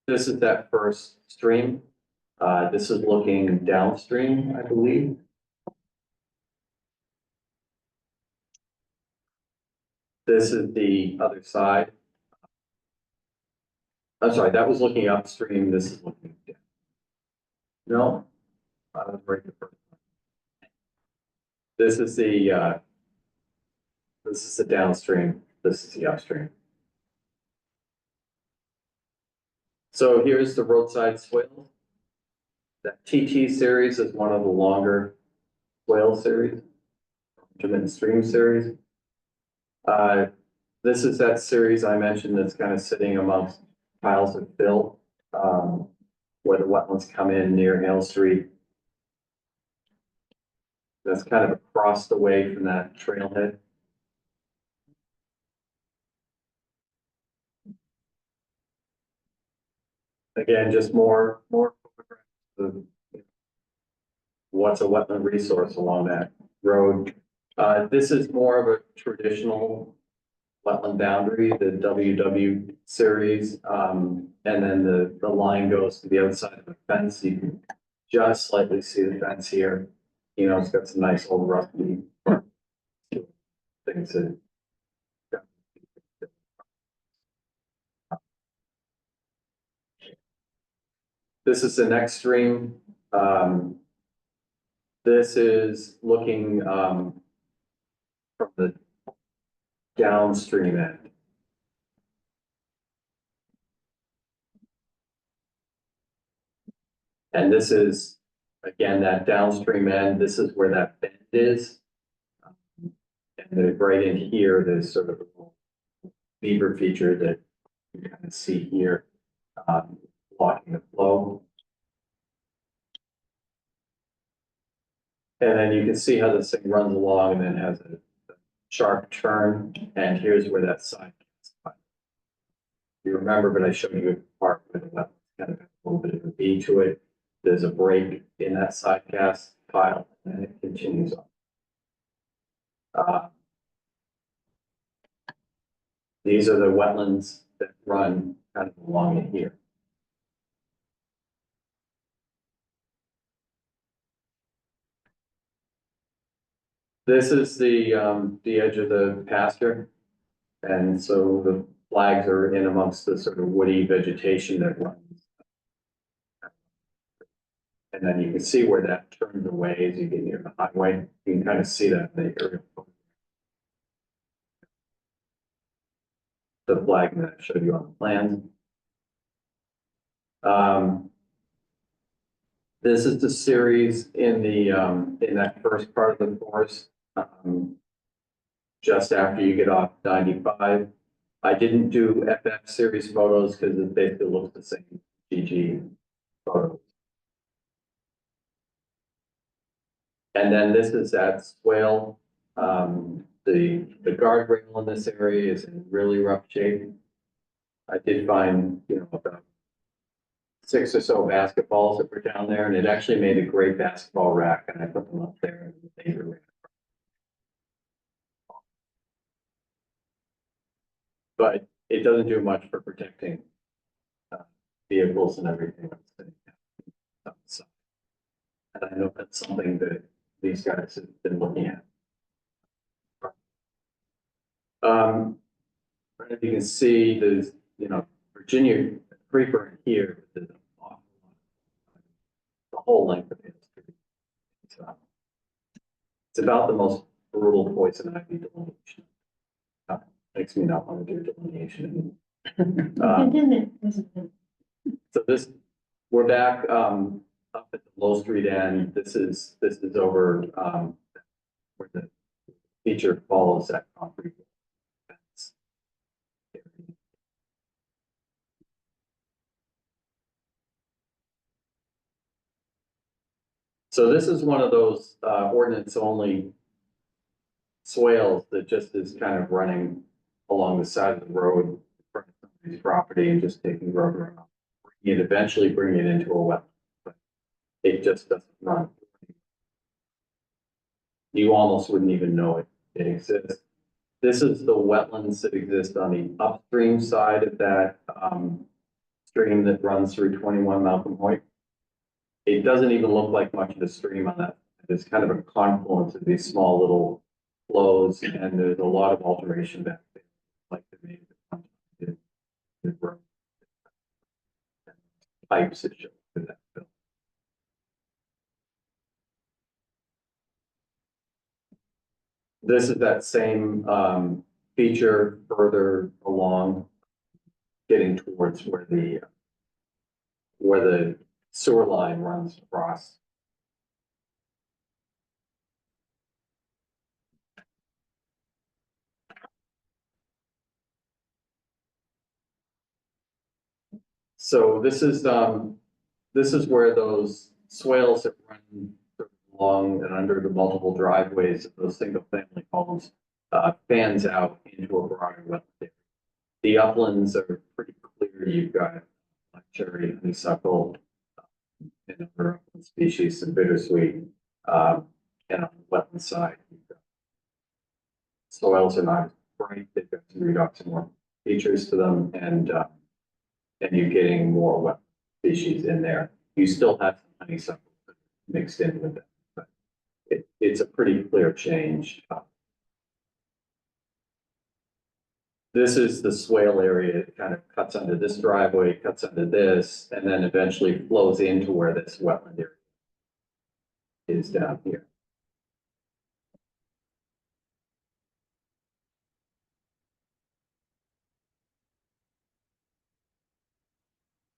This is that first stream. This is looking downstream, I believe. This is the other side. I'm sorry, that was looking upstream, this is looking down. No, I was right the first one. This is the downstream, this is the upstream. So here's the roadside swale. That TT series is one of the longer swale series, intermittent stream series. This is that series I mentioned that's kind of sitting amongst piles of fill, where the wetlands come in near Hale Street. That's kind of across the way from that trailhead. Again, just more photographs of what's a wetland resource along that road. This is more of a traditional wetland boundary, the WW series, and then the line goes to the outside of the fence. You can just slightly see the fence here. You know, it's got some nice old rusty things that. This is the next stream. This is looking from the downstream end. And this is, again, that downstream end. This is where that bend is. And then right in here, there's sort of a beaver feature that you kind of see here, blocking the flow. And then you can see how this thing runs along and then has a sharp turn. And here's where that side gets. You remember, but I showed you a part where the wetlands kind of has a little bit of a V to it. There's a break in that side cast pile and it continues on. These are the wetlands that run kind of along in here. This is the edge of the pasture. And so the flags are in amongst the sort of woody vegetation that runs. And then you can see where that turns away as you get near the highway. You can kind of see that in the aerial photo. The flag that I showed you on the plan. This is the series in the, in that first part of the forest, just after you get off 95. I didn't do FX series photos because it basically looks the same GG photos. And then this is at Swale. The guardrail in this area is in really rough shape. I did find, about 6 or so basketballs that were down there, and it actually made a great basketball rack, and I put them up there. And they were, but it doesn't do much for protecting vehicles and everything. So, and I know that's something that these guys have been looking at. If you can see, there's, Virginia creeper in here, there's an awful lot. The whole length of it. It's about the most brutal poison ivy delineation. Makes me not want to do delineation anymore. So this, we're back, up at the Low Street end. This is over, where the feature follows that concrete fence. So this is one of those, ordinance only swales that just is kind of running along the side of the road in front of somebody's property and just taking road runoff. You'd eventually bring it into a wetland, but it just doesn't run. You almost wouldn't even know it exists. This is the wetlands that exist on the upstream side of that stream that runs through 21 Malcolm Hoyt. It doesn't even look like much of a stream on that. It's kind of a confluence of these small little flows, and there's a lot of alteration back there, like the main pipes that show through that fill. This is that same feature further along, getting towards where the sewer line runs across. So this is where those swales that run along and under the multiple driveways of those single family homes fans out into a broader wetland area. The uplands are pretty clear. You've got cherry, honeysuckle, and other upland species, and bittersweet. And on the wetland side, you've got soils are not bright. They've got some redoxy features to them, and you're getting more wet species in there. You still have some honeysuckle mixed in with it, but it's a pretty clear change. This is the swale area. It kind of cuts under this driveway, cuts under this, and then eventually flows into where this wetland area is down here.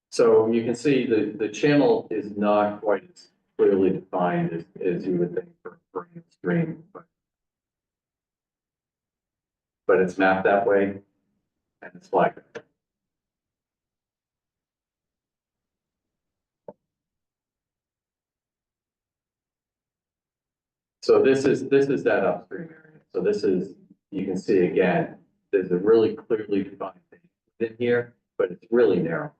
So you can see the channel is not quite as clearly defined as you would think for a stream, but it's mapped that way, and it's like. So this is that upstream area. So this is, you can see again, there's a really clearly defined thing in here, but it's really narrow.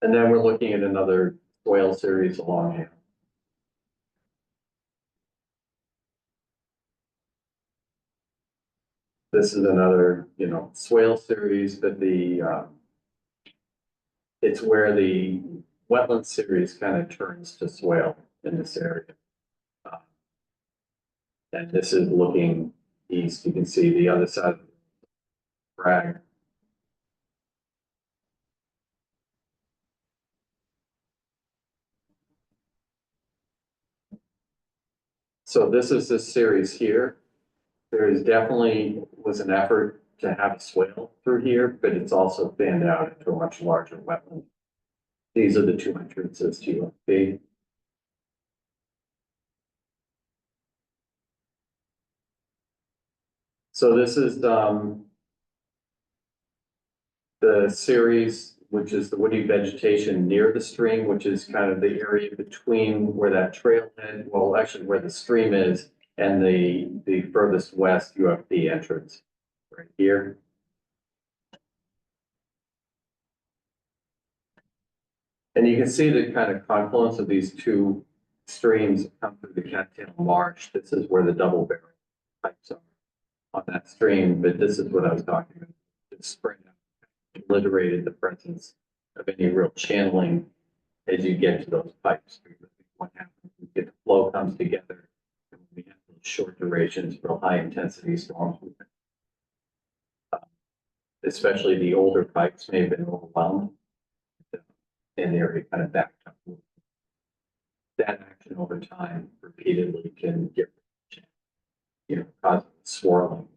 And then we're looking at another swale series along here. This is another, swale series, but it's where the wetland series kind of turns to swale in this area. And this is looking east. You can see the other side of the brag. So this is this series here. There is definitely was an effort to have a swale through here, but it's also fanned out into a much larger wetland. These are the two entrances to UFB. So this is, the series, which is the woody vegetation near the stream, which is kind of the area between where that trailhead, well, actually where the stream is, and the furthest west UFB entrance, right here. And you can see the kind of confluence of these two streams come through the cattail marsh. This is where the double barrel pipes are on that stream, but this is what I was talking about. It's spread out, obliterated the presence of any real channeling as you get to those pipes. What happens, you get the flow comes together, and we have those short durations, real high intensity storms. Especially the older pipes may have been overwhelmed. And the area kind of backed up. That action over time repeatedly can get, cause swirling.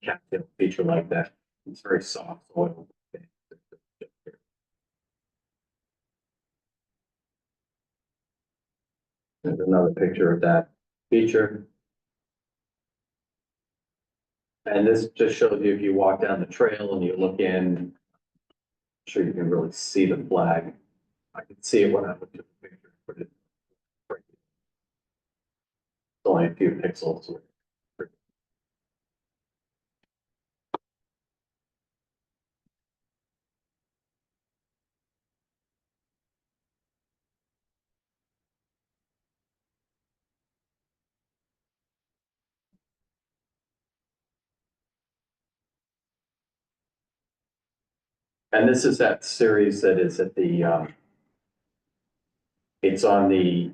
Cattail feature like that. It's very soft soil. There's another picture of that feature. And this just shows you if you walk down the trail and you look in, I'm sure you can really see the flag. I can see it when I look at the picture, but it's only a few pixels. And this is that series that is at the, it's on the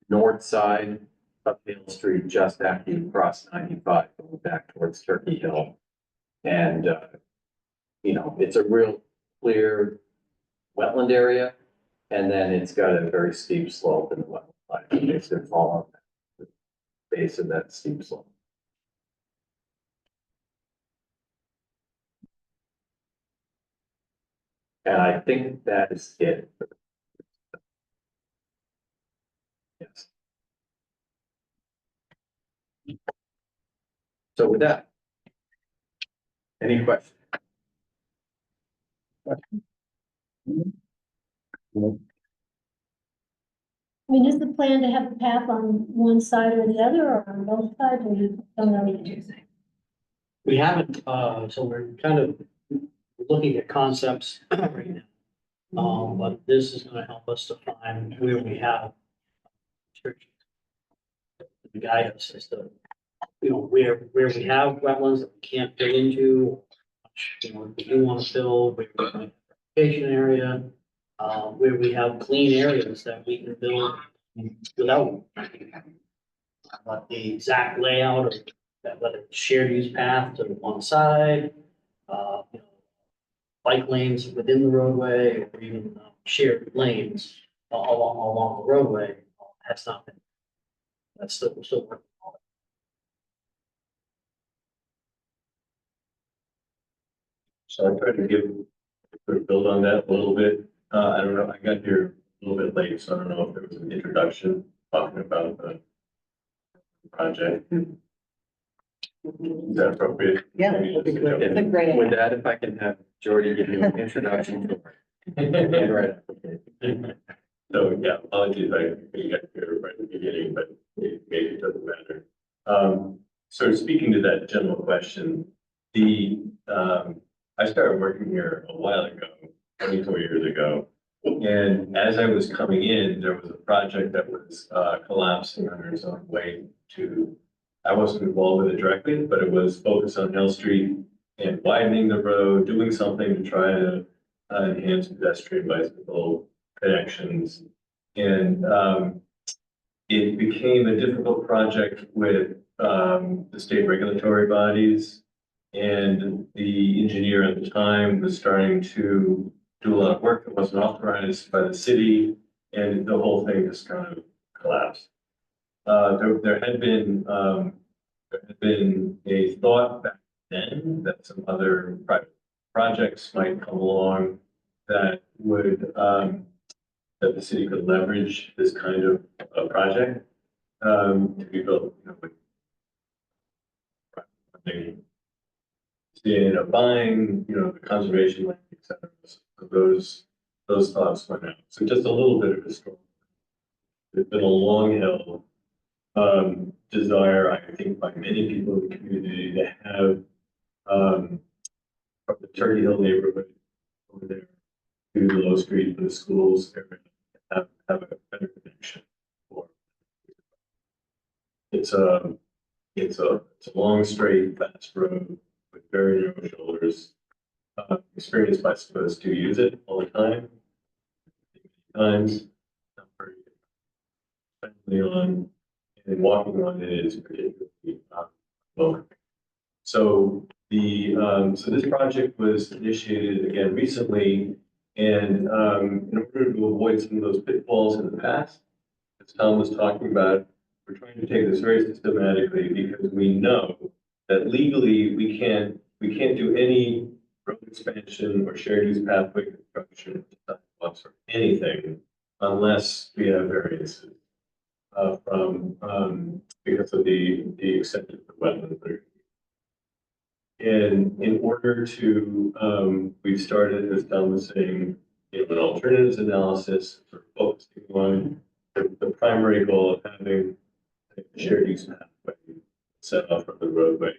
north side of Hill Street, just after you cross 95, going back towards Turkey Hill. And, it's a real clear wetland area. And then it's got a very steep slope in the wetland line. It makes it fall on the base of that steep slope. And I think that is it. Yes. So with that, any questions? I mean, is the plan to have the path on one side or the other, or on both sides, or you don't know yet? We haven't, so we're kind of looking at concepts right now. But this is gonna help us to find where we have restrictions. To guide us as to, where we have wetlands that we can't fit into. If we do wanna fill, where we have application area, where we have clean areas that we can build without. But the exact layout of that, whether it's shared use path to one side, bike lanes within the roadway, or even shared lanes along the roadway, has not been. That's still, we're still working on it. So I tried to build on that a little bit. I don't know, I got here a little bit late, so I don't know if there was an introduction talking about the project. Is that appropriate? Yeah, Maybe that'd be just great. jump It's a in. great With idea. that, if I can have Jordy give you an introduction to her. So, yeah, apologies, I got here right at the beginning, but maybe it doesn't matter. So speaking to that general question, I started working here a while ago, 24 years ago. And as I was coming in, there was a project that was collapsing under its own weight I wasn't involved with it directly, but it was focused on Hill Street and widening the road, doing something to try to enhance pedestrian bicycle connections. And it became a difficult project with the state regulatory bodies. And the engineer at the time was starting to do a lot of work that wasn't authorized by the city, and the whole thing just kind of collapsed. There had been there had been a thought back then that some other private projects might come along that would, that the city could leverage this kind of project, to be built, you know, with private funding. They ended up buying, you know, the conservation land, et cetera. So those thoughts went out. So just a little bit of a story. There's been a long held desire, I think, by many people in the community to have from the Turkey Hill neighborhood over there to Low Street for the schools, area, have a better connection. For it's a it's a long, straight, fast road with very narrow shoulders. Experienced bicyclists do use it all the time. Times, not very friendly on, and walking on it is particularly well. So so this project was initiated again recently, and in order to avoid some of those pitfalls in the past, as Tom was talking about, we're trying to take this very systematically because we know that legally we can't do any road expansion or shared use pathway construction, sidewalks or anything unless we have variances from because of the extent of the wetland. And in order to, we've started, as Tom was saying, you know, an alternatives analysis for focusing on the primary goal of having a shared use pathway set off from the roadway.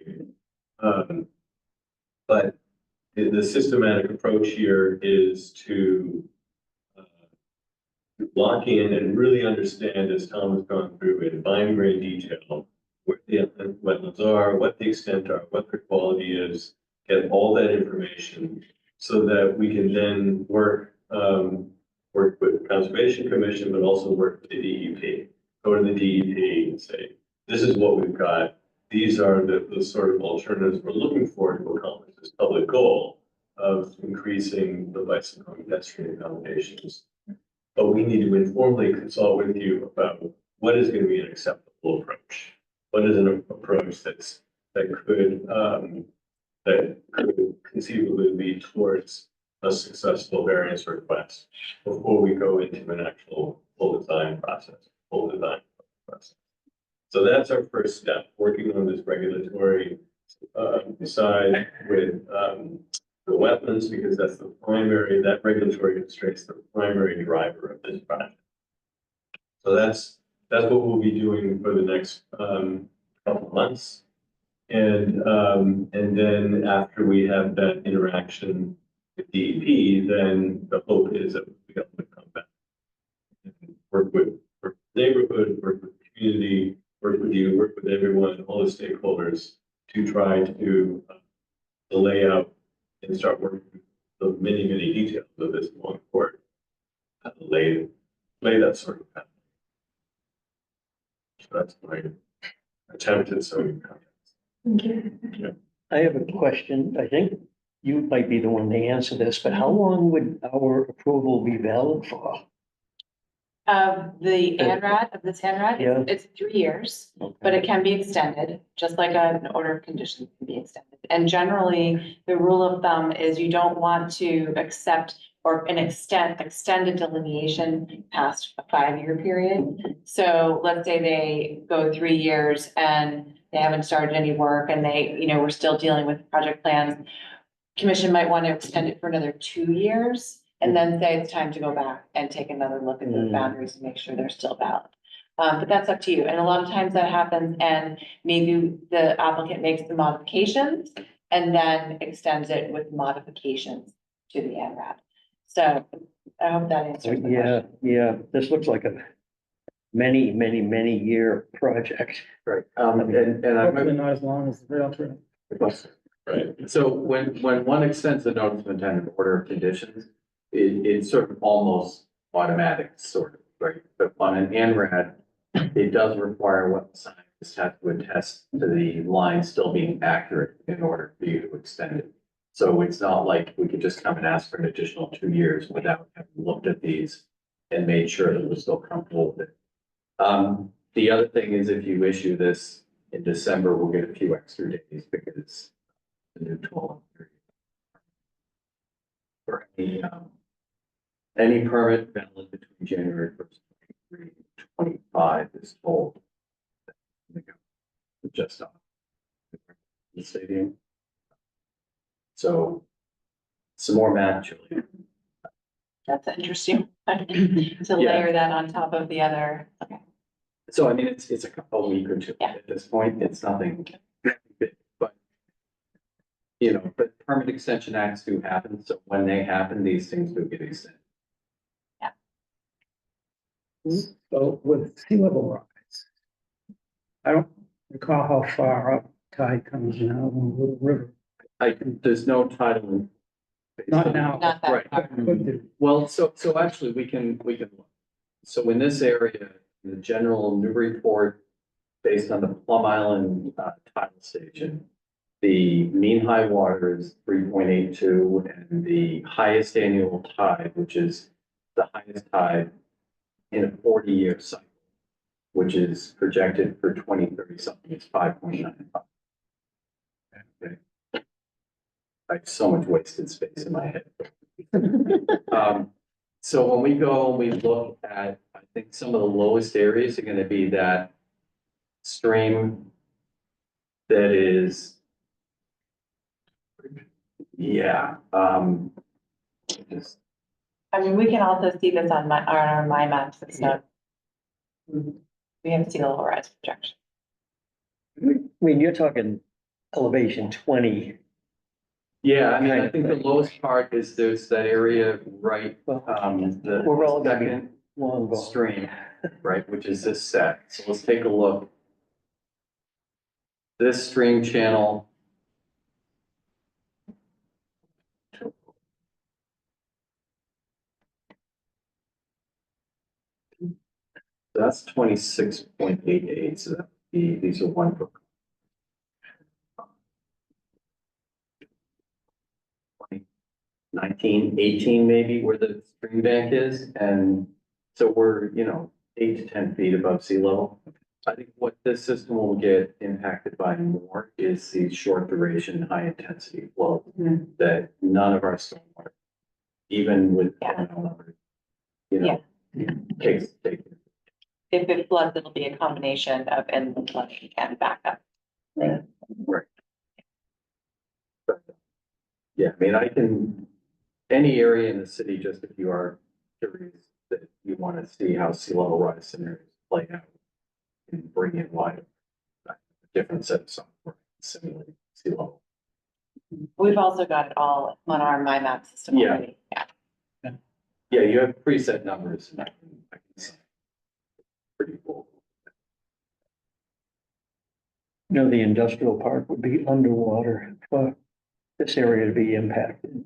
But the systematic approach here is to lock in and really understand, as Tom has gone through in fine grained detail, where the wetlands are, what the extent are, what the quality is, get all that information so that we can then work with the Conservation Commission, but also work with the DEP. Go to the DEP and say, this is what we've got. These are the sort of alternatives we're looking for to accomplish this public goal of increasing the bicycle and pedestrian accommodations. But we need to informally consult with you about what is going to be an acceptable approach. What is an approach that could conceivably lead towards a successful variance request before we go into an actual full design process. So that's our first step, working on this regulatory side with the wetlands, because that's the primary, that regulatory constraints the primary driver of this project. So that's what we'll be doing for the next couple of months. And then after we have that interaction with DEP, then the hope is that we'll be able to come back and work with the neighborhood, work with the community, work with you, work with everyone, all the stakeholders to try to lay out and start working the many details of this long court. Lay that sort of path. So that's my attempt at zoning comments. Thank you. I have a question. I think you might be the one to answer this, but how long would our approval be valid for? The ANRAD, of the TANRAD, Yeah. it's 3 years, Okay. but it can be extended, just like an order of conditions can be extended. And generally, the rule of thumb is you don't want to accept or extended delineation past a 5-year period. So let's say they go 3 years and they haven't started any work and we're still dealing with project plans. Commission might want to extend it for another 2 years and then say it's time to go back and take another look at the boundaries and make sure they're still valid. But that's up to you. And a lot of times that happens and maybe the applicant makes the modifications and then extends it with modifications to the ANRAD. So I hope that answers the question. Yeah, this looks like a many year project. Right, and I Hopefully not as long as the rail trail. right, so when one extends the notice of intent of order of conditions, it's sort of almost automatic, sort of, right? But on an ANRAD, it does require what the scientists have to attest to the line still being accurate in order for you to extend it. So it's not like we could just come and ask for an additional 2 years without having looked at these and made sure that we're still comfortable with it. The other thing is if you issue this in December, we'll get a few extra days because the new 12 period. For any permit valid between January 1st, 23 and 25 is told. Just off the stadium. So some more math, Julie. That's interesting. To layer that on top of the other. Okay. So I mean, it's a week or two Yeah. at this point. It's nothing big, but but permit extension acts do happen. So when they happen, these things do get extended. So with sea level rise, I don't recall how far up tide comes now on Little River. There's no title. Not now. Not that Right. far. Could do. Well, so actually we can look. So in this area, the general Newburyport, based on the Plum Island tidal station, the mean high water is 3.82 and the highest annual tide, which is the highest tide in a 40-year cycle, which is projected for 2030 something, is 5.95. Okay. I have so much wasted space in my head. So when we go and we look at, I think some of the lowest areas are gonna be that stream that is, yeah, just, I mean, we can also see this on our my maps and stuff. We have sea level rise projection. I mean, you're talking elevation 20. yeah, I mean, I think the lowest part is there's that area right, the We're all gonna be second long ago. stream, right, which is this set. So let's take a look. This stream channel. That's 26.88, so that these are 1 foot. 19, 18 maybe where the stream bank is, and so we're, 8 to 10 feet above sea level. I think what this system will get impacted by more is the short duration, high intensity flow that none of our stormwater, even with, takes. If it floods, it'll be a combination of inland flooding and backup. Right. Yeah, I mean, any area in the city, just if you are curious that you want to see how sea level rise scenarios play out and bring in light a different set of software, simulate sea level. We've also got it all on our my map system Yeah. already. Yeah. Yeah, you have preset numbers and I can see. Pretty cool. The industrial park would be underwater for this area to be impacted.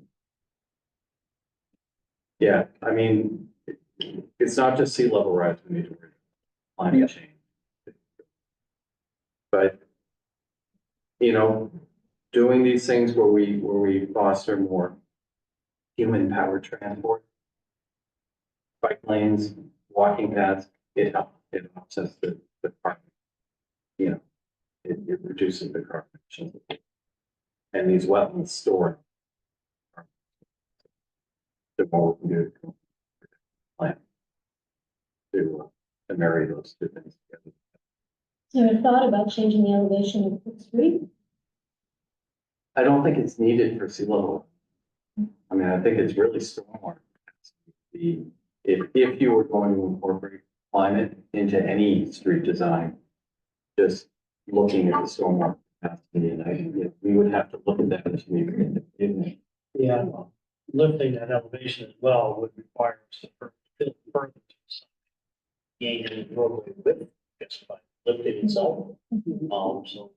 Yeah, I mean, it's not just sea level rise, we need to worry about climate change. But, doing these things where we foster more human powered transport, bike lanes, walking paths, it helps us the carbon. It reduces the carbon emissions. And these wetlands store. The more we can do to plan to marry those two things together. Is there a thought about changing the elevation of the street? I don't think it's needed for sea level. I mean, I think it's really stormwater. If you were going to incorporate climate into any street design, just looking at the stormwater capacity, and we would have to look at that as we. Yeah, lifting that elevation as well would require us to further to gain any roadway width just by lifting itself. So.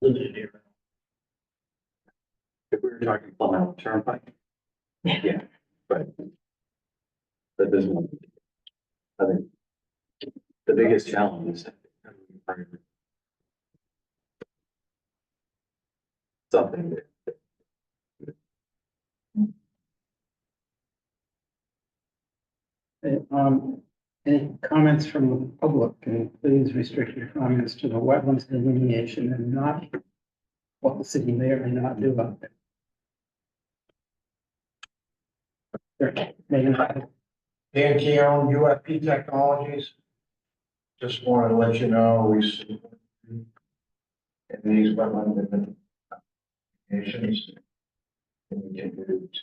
Limited area. If we were talking Plum Island Turnpike. Yeah, but. That doesn't. I think. The biggest challenge is. Something that. Any comments from the public? And please restrict your comments to the wetlands delineation and not what the city may or may not do out there. Sure. Megan? M.G.L, UFP Technologies. Just wanted to let you know, we see in these wetland nations, and we can do to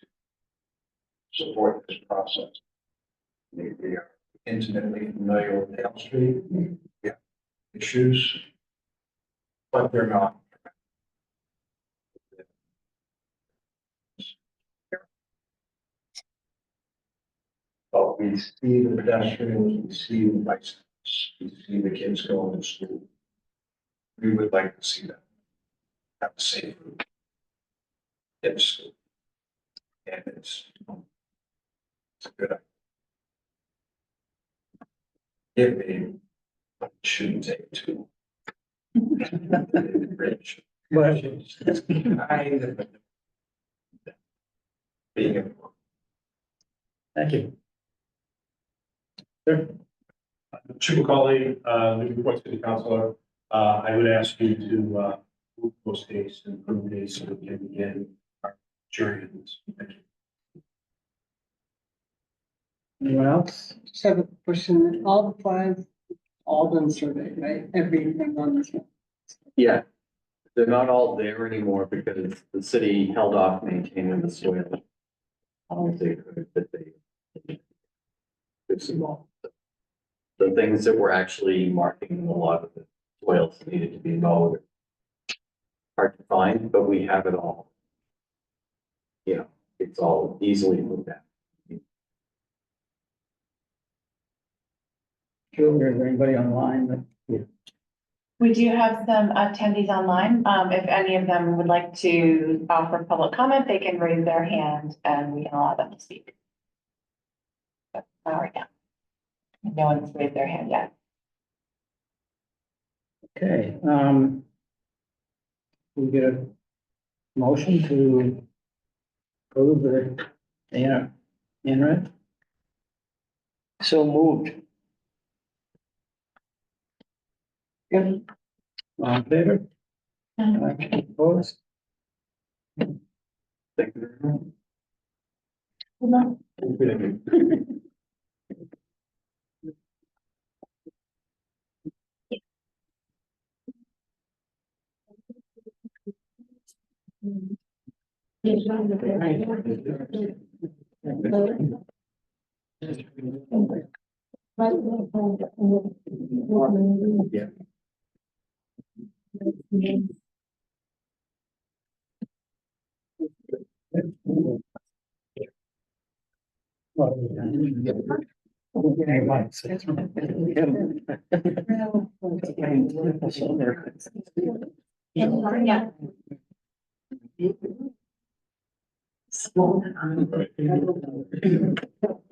support this process. We are intimately familiar with Elm Street, issues, but they're not. But we see the pedestrians, we see the bicycles, we see the kids going to school. We would like to see that. Have a safe route. In school. And it's a good idea. If they, but it shouldn't take too. Rich. Well, It's kind of being a thank you. Sure. Chief McCauley, Newburyport City Councilor, I would ask you to, move those days and approve days so we can begin our jury. Thank you. Anyone else? Just have a question, all the flags, all been surveyed, right? Everything on this one. Yeah, they're not all there anymore because the city held off maintaining the soil. They could, but they. It's small. The things that were actually marking a lot of the soils needed to be mowed. Hard to find, but we have it all. You know, it's all easily moved out. Sure, is there anybody online that? We do have some attendees online. If any of them would like to offer public comment, they can raise their hand and we can allow them to speak. But not right now. No one's raised their hand yet. Okay, we get a motion to approve the, right? So moved. Good. All in favor? Opposed? Thank you very much. Yeah.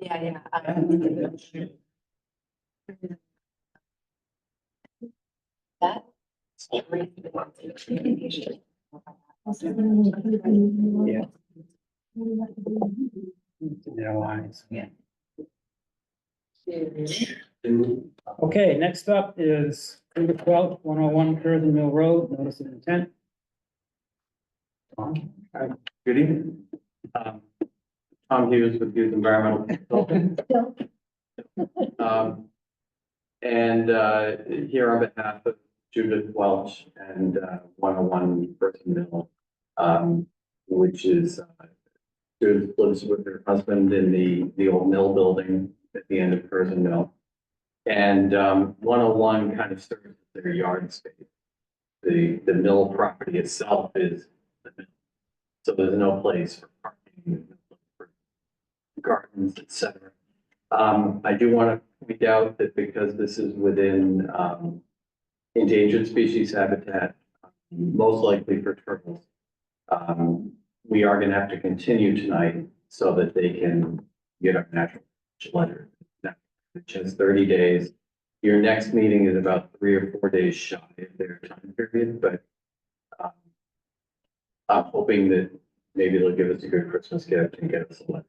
Yeah. Yeah. That. Yeah. Yeah, lines. Yeah. Okay, next up is number 12, 101 Curzon Mill Road, notice of intent. Good evening. Tom Hughes with Hughes Environmental Consulting. And here on behalf of Judith Welch and 101 Curzon Mill, which is Judith lives with her husband in the old mill building at the end of Curzon Mill. And 101 kind of serves as their yard space. The mill property itself is the mill. So there's no place for parking, for gardens, etc. I do want to point out that because this is within endangered species habitat, most likely for turtles, we are going to have to continue tonight so that they can get our natural letter, which has 30 days. Your next meeting is about 3 or 4 days shy of their time period, but I'm hoping that maybe they'll give us a good Christmas gift and get us a letter.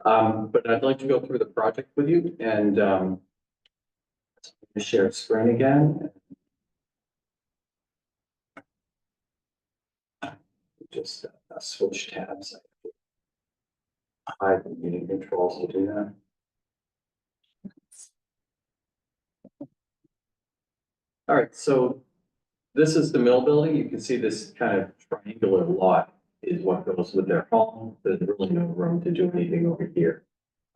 But I'd like to go through the project with you and, share screen again. Just switch tabs. Hide the meeting controls to do that. All right, so this is the mill building. You can see this kind of triangular lot is what goes with their home. There's really no room to do anything over here.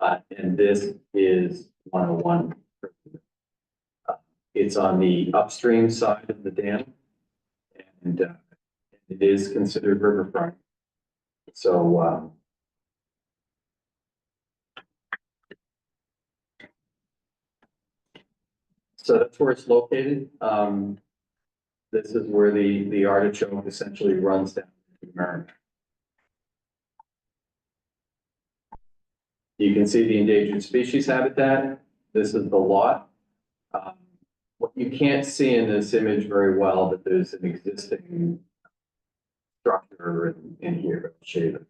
And this is 101. It's on the upstream side of the dam. And it is considered riverfront. So, so that's where it's located. This is where the artichoke essentially runs down to Merrimack. You can see the endangered species habitat. This is the lot. What you can't see in this image very well, but there's an existing structure in here. I'll show you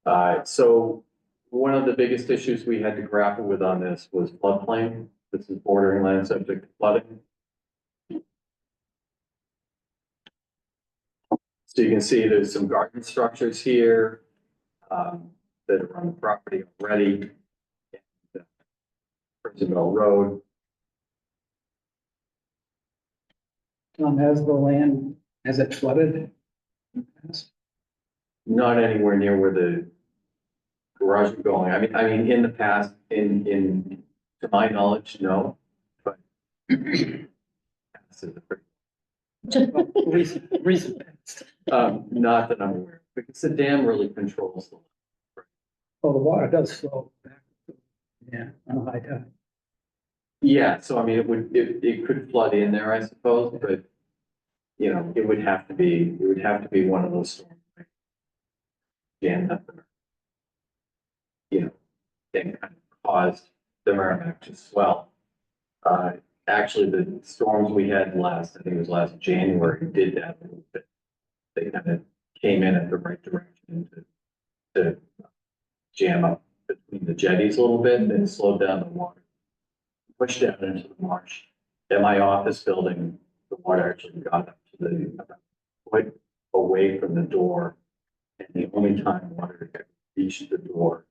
that. So one of the biggest issues we had to grapple with on this was floodplain. This is bordering land subject to flooding. So you can see there's some garden structures here that are on the property already. M.G.L Road. Has the land, has it flooded? Not anywhere near where the garage is going. I mean, in the past, to my knowledge, no, but this is a pretty, Recent past. not that I'm aware of, because the dam really controls the. Oh, the water does flow back. Yeah, on a high tide. Yeah, so I mean, it could flood in there, I suppose, but you know, it would have to be one of those storms. Like, jammed up there. You know, and kind of caused the Merrimack to swell. Actually, the storms we had I think it was last January, did that a little bit. They kind of came in at the right direction to jam up between the jetties a little bit and slowed down the water. Pushed down into the marsh. In my office building, the water actually got up to about foot away from the door. And the only time water reached the door,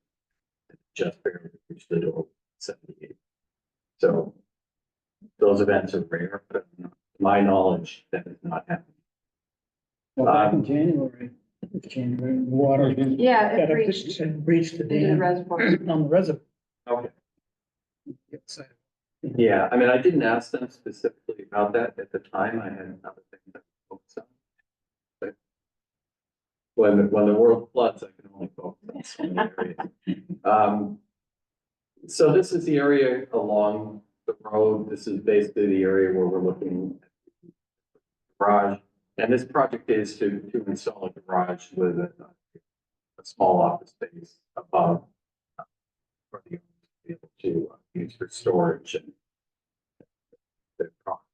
just barely reached the door, 78. So those events are rare, but to my knowledge, that is not happening. Well, back in January, water. Yeah, it got up to- reached it breached the into the dam reservoir. on the reservoir. Okay. So, Yeah, I mean, I didn't ask them specifically about that at the time. I had other things that I focused on. But when the world floods, I can only focus on so many areas. So this is the area along the road. This is basically the area where we're looking at the garage. And this project is to install a garage with a small office space above for the owners to be able to use for storage and their property.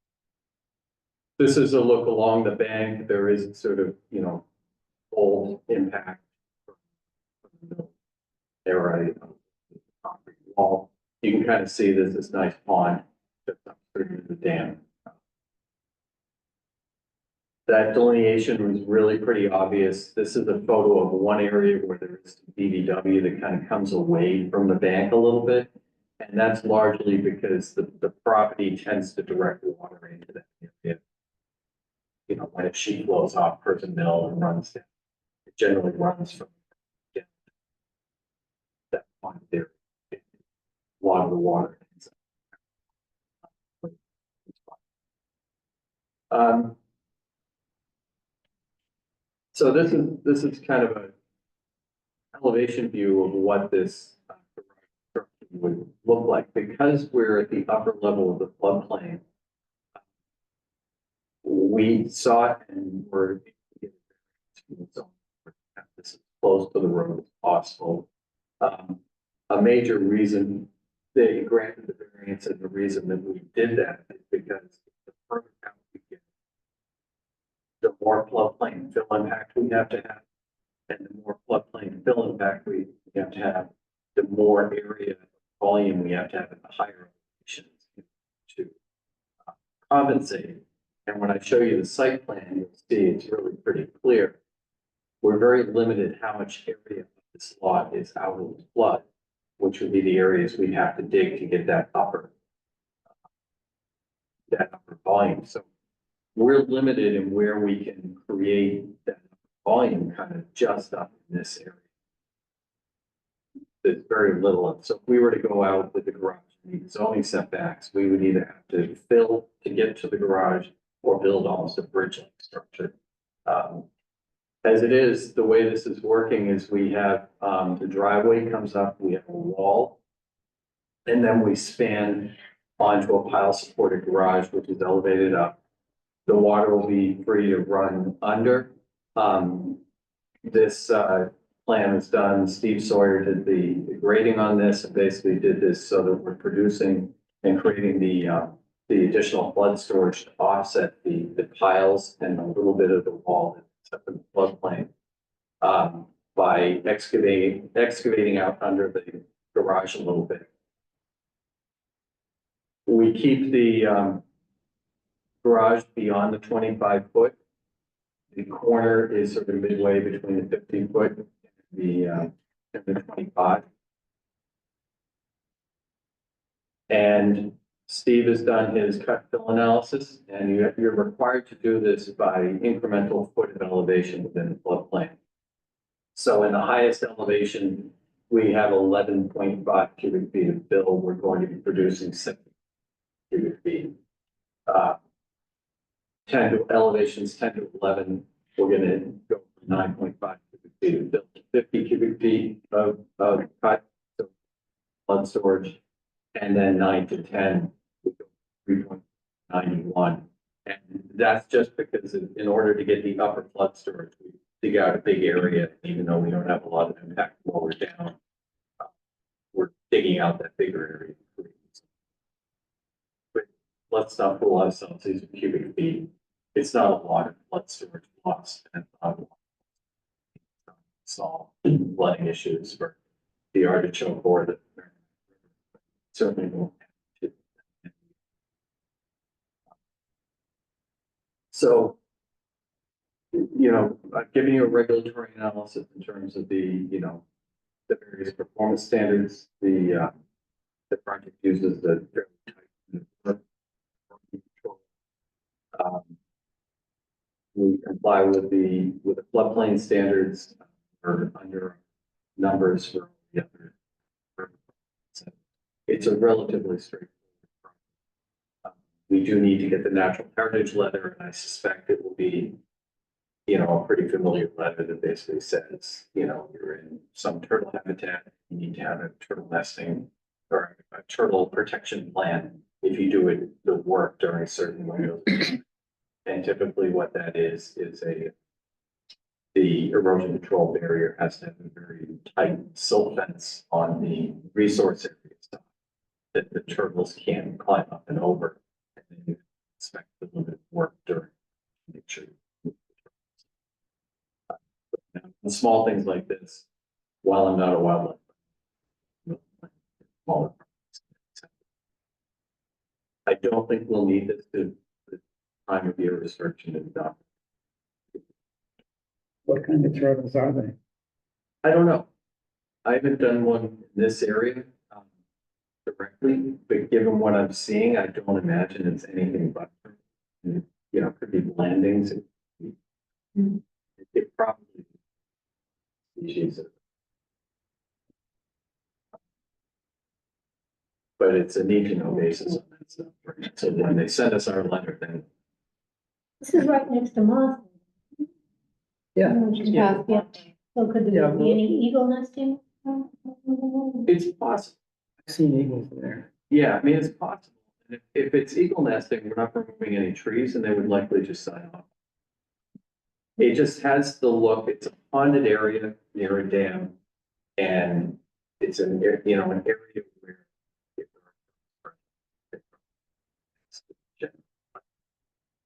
This is a look along the bank. There is sort of, you know, old impact from the middle area of the concrete wall. You can kind of see there's this nice pond just up through the dam. That delineation was really pretty obvious. This is a photo of one area where there's BVW that kind of comes away from the bank a little bit. And that's largely because the property tends to direct water into that area. You know, when a sheet flows off Person Mill and runs down, it generally runs from that pond there. A lot of the water. So this is kind of an elevation view of what this structure would look like. Because we're at the upper level of the floodplain, we sought and were this as close to the road as possible. A major reason they granted the variance and the reason that we did that is because the further out we get, the more floodplain fill impact we have to have. And the more floodplain fill impact we have to have, the more area volume we have to have at the higher elevations to compensate. And when I show you the site plan, you'll see it's really pretty clear. We're very limited how much area of this lot is out of the flood, which would be the areas we'd have to dig to get that upper volume. So we're limited in where we can create that volume kind of just up in this area. There's very little. So if we were to go out with the garage, meet zoning setbacks, we would either have to fill to get to the garage or build almost a bridge-like structure. As it is, the way this is working is we have, the driveway comes up, we have a wall. And then we span onto a pile supported garage, which is elevated up. The water will be free to run under. This plan is done. Steve Sawyer did the grading on this and basically did this so that we're producing and creating the additional flood storage to offset the piles and a little bit of the wall that's up in the floodplain. By excavating out under the garage a little bit. We keep the garage beyond the 25-foot. The corner is sort of midway between the 15-foot and the 25. And Steve has done his cut fill analysis, and you're required to do this by incremental foot of elevation within the floodplain. So in the highest elevation, we have 11.5 cubic feet of fill. We're going to be producing 70 cubic feet. 10 to 11, we're going to go from 9.5 cubic feet of fill to 50 cubic feet of cut, so flood storage, and then 9 to 10, we go 3.91. And that's just because in order to get the upper flood storage, we dig out a big area, even though we don't have a lot of impact while we're down. We're digging out that bigger area. But let's not fool ourselves, these are cubic feet. It's not a lot of flood storage loss. And solve flooding issues for the artichoke or the certainly won't have to. So, you know, I've given you a regulatory analysis in terms of the the various performance standards. The project uses the fairly tight control. We comply with the floodplain standards or under numbers for the other. It's a relatively straightforward project. We do need to get the natural heritage letter, and I suspect it will be, a pretty familiar letter that basically says, you're in some turtle habitat, you need to have a turtle nesting or a turtle protection plan if you do the work during certain windows. And typically what that is the erosion control barrier has to have a very tight silt fence on the resource area so that the turtles can climb up and over. And then you expect the limited work during to make sure. The small things like this, while I'm not a wildlife. Smaller. I don't think we'll need this to the time of year restriction is done. What kind of turtles are they? I don't know. I haven't done one in this area directly, but given what I'm seeing, I don't imagine it's anything but, could be landings. It probably species. But it's a need to know basis on that stuff. Right? So when they send us our letter, then This is right next to Moss. Yeah. Yeah. So could Yeah, there be any eagle nesting? it's possible. I've seen eagles there. Yeah, I mean, it's possible. And if it's eagle nesting, we're not removing any trees and they would likely just sign off. It just has the look, it's a ponded area near a dam. And it's an area where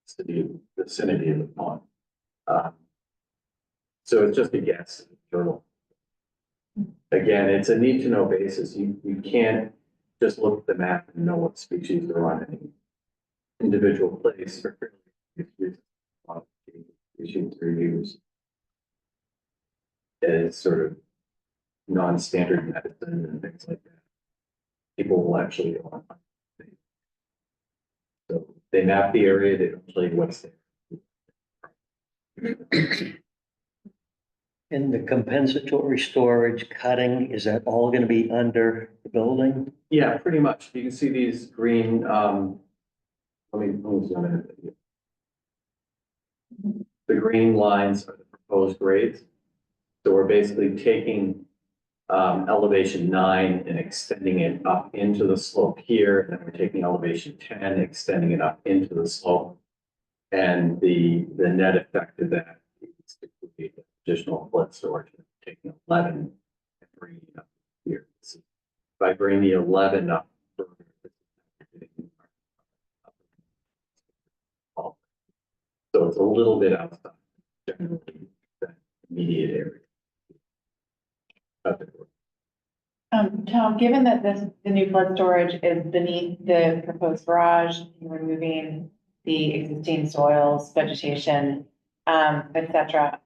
it's the vicinity of the pond. So it's just a guess. journal. Again, it's a need to know basis. You can't just look at the map and know what species are on any individual place. Species are used as sort of non-standard medicine and things like that. People will actually go on. So they map the area, they don't tell you what's there. And the compensatory storage cutting, is that all gonna be under the building? Yeah, pretty much. You can see these green, let me zoom in a bit here. The green lines are the proposed grades. So we're basically taking elevation 9 and extending it up into the slope here. And then we're taking elevation 10, extending it up into the slope. And the net effect of that is to create additional flood storage, taking 11 and bringing it up here. So if I bring the 11 up further, so it's a little bit outside generally that immediate area. Tom, given that the new flood storage is beneath the proposed garage, you're removing the existing soils, vegetation, et cetera,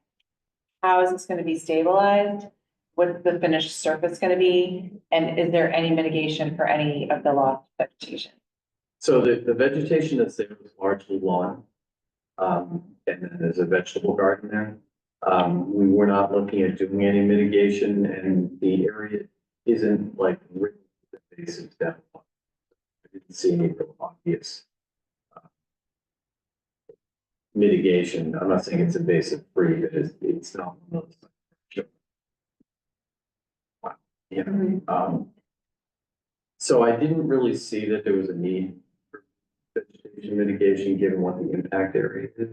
how is this going to be stabilized? What's the finished surface going to be? And is there any mitigation for any of the lost vegetation? So the vegetation that's there is largely lawn. And then there's a vegetable garden there. We were not looking at doing any mitigation, and the area isn't like written basic down. I didn't see any real obvious mitigation. I'm not saying it's invasive free, but it's not one of those. Wow. You know, so I didn't really see that there was a need for vegetation mitigation given what the impact area is.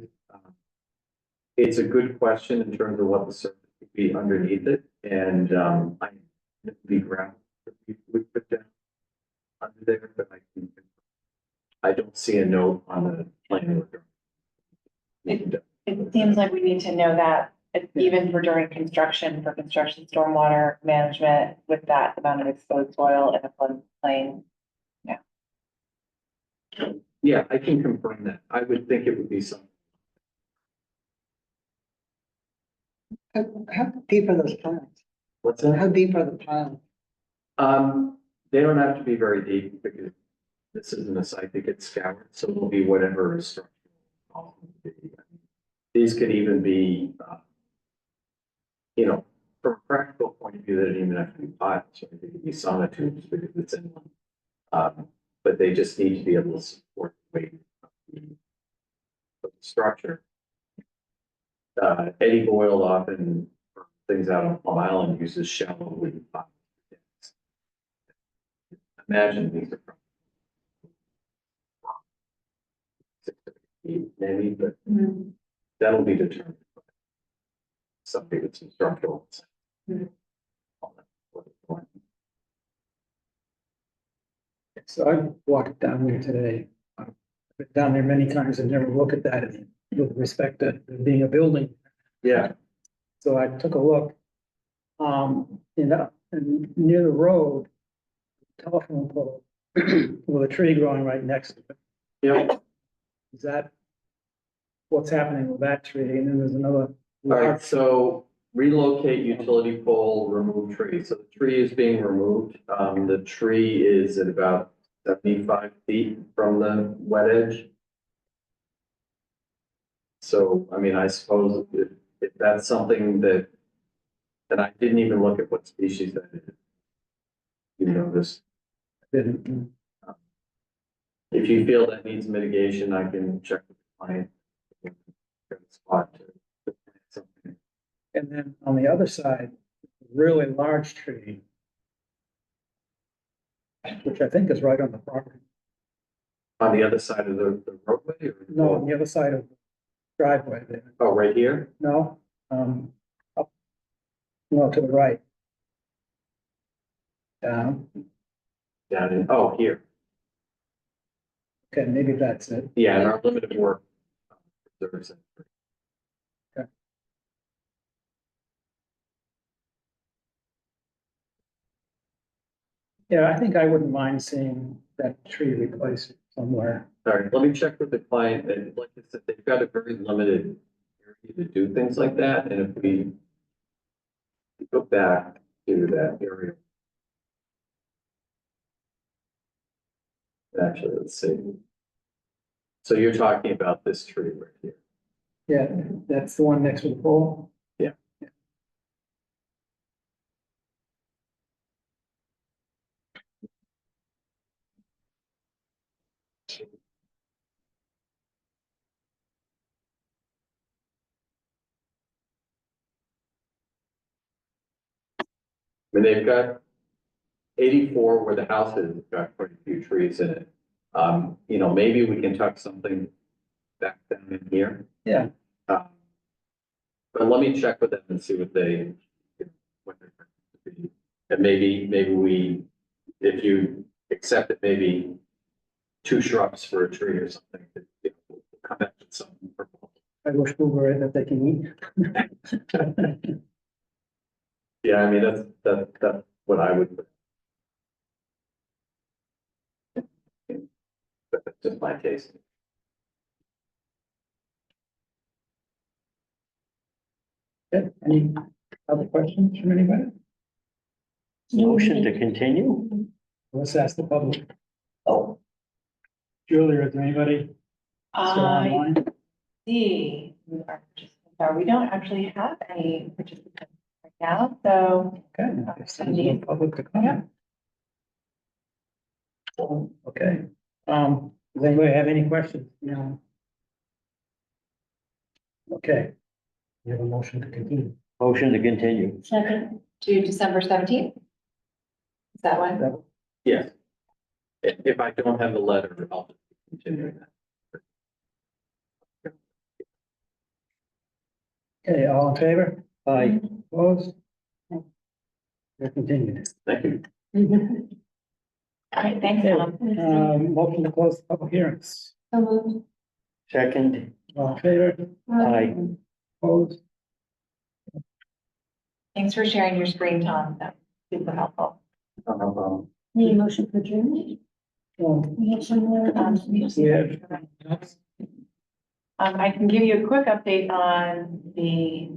It's a good question in terms of what the surface would be underneath it, and the ground that we would put down under there, but I don't see a note on the plan. It seems like we need to know that even for during construction, for construction stormwater management with that amount of exposed soil in a floodplain. Yeah, I can confirm that. I would think it would be something. How deep are those piles? What's that? How deep are the piles? They don't have to be very deep because this isn't a site that gets scoured, so it'll be whatever is structural. These could even be, you know, from a practical point of view, they don't even have to be piles, right? They could be sonotubes because it's inland. But they just need to be able to support the weight of the structure. Eddie Boyle often, for things out on Plum Island, uses shallow wooden piles. Imagine these are from 6 to 8 feet maybe, but that'll be determined by somebody with some structural. So I walked down there today. I've been down there many times and never look at that with respect to it being a building. Yeah, So I took a look. And near the road, telephone pole with a tree growing right next to it. yeah. Is that what's happening with that tree? And then there's another. All right, so relocate utility pole, remove tree. So the tree is being removed. The tree is at about 75 feet from the wet edge. So, I mean, I suppose if that's something that I didn't even look at what species that is. You notice, Didn't. if you feel that needs mitigation, I can check with the client. Get a spot to plant something. And then on the other side, a really large tree, which I think is right on the property. On the other side of the roadway or? No, on the other side of the driveway there. Oh, right here? No, up, no, to the right. Down, Down in, oh, here. okay, maybe that's it. Yeah, in our limited work. Preserves it. Yeah, I think I wouldn't mind seeing that tree replaced somewhere. All right, let me check with the client, and like I said, they've got a very limited area to do things like that, and if we go back to that area. Actually, let's see. So you're talking about this tree right here. Yeah, that's the one next to the pole. Yeah. I mean, they've got 84 where the house is, it's got quite a few trees in it. You know, maybe we can tuck something back down in here. Yeah. But let me check with them and see what they, what they're going to be. And maybe we, if you accept it, maybe 2 shrubs for a tree or something. We'll come back with something. I wish blueberry that they can eat. Yeah, I mean, that's what I would. But that's just my taste. Okay, any other questions from anybody? Motion to continue? Let's ask the public. Oh, Julia, is there anybody still online? See, we don't actually have any participants right now, so. Okay, I guess there's no public to comment. Okay, does anybody have any questions? No. Okay. You have a motion to continue. motion to continue. Second, To December 17th? Is that one? Yes. If I don't have the letter, I'll continue that. Okay, all in favor? Aye. Opposed? We're continued. Thank you. All right, thanks, Okay, Tom. motion to close the public hearings. so moved. Second, All in favor? aye. Opposed? Thanks for sharing your screen, Tom. That's super helpful. Need a motion for adjournment? We have some more. Yeah. I can give you a quick update on the,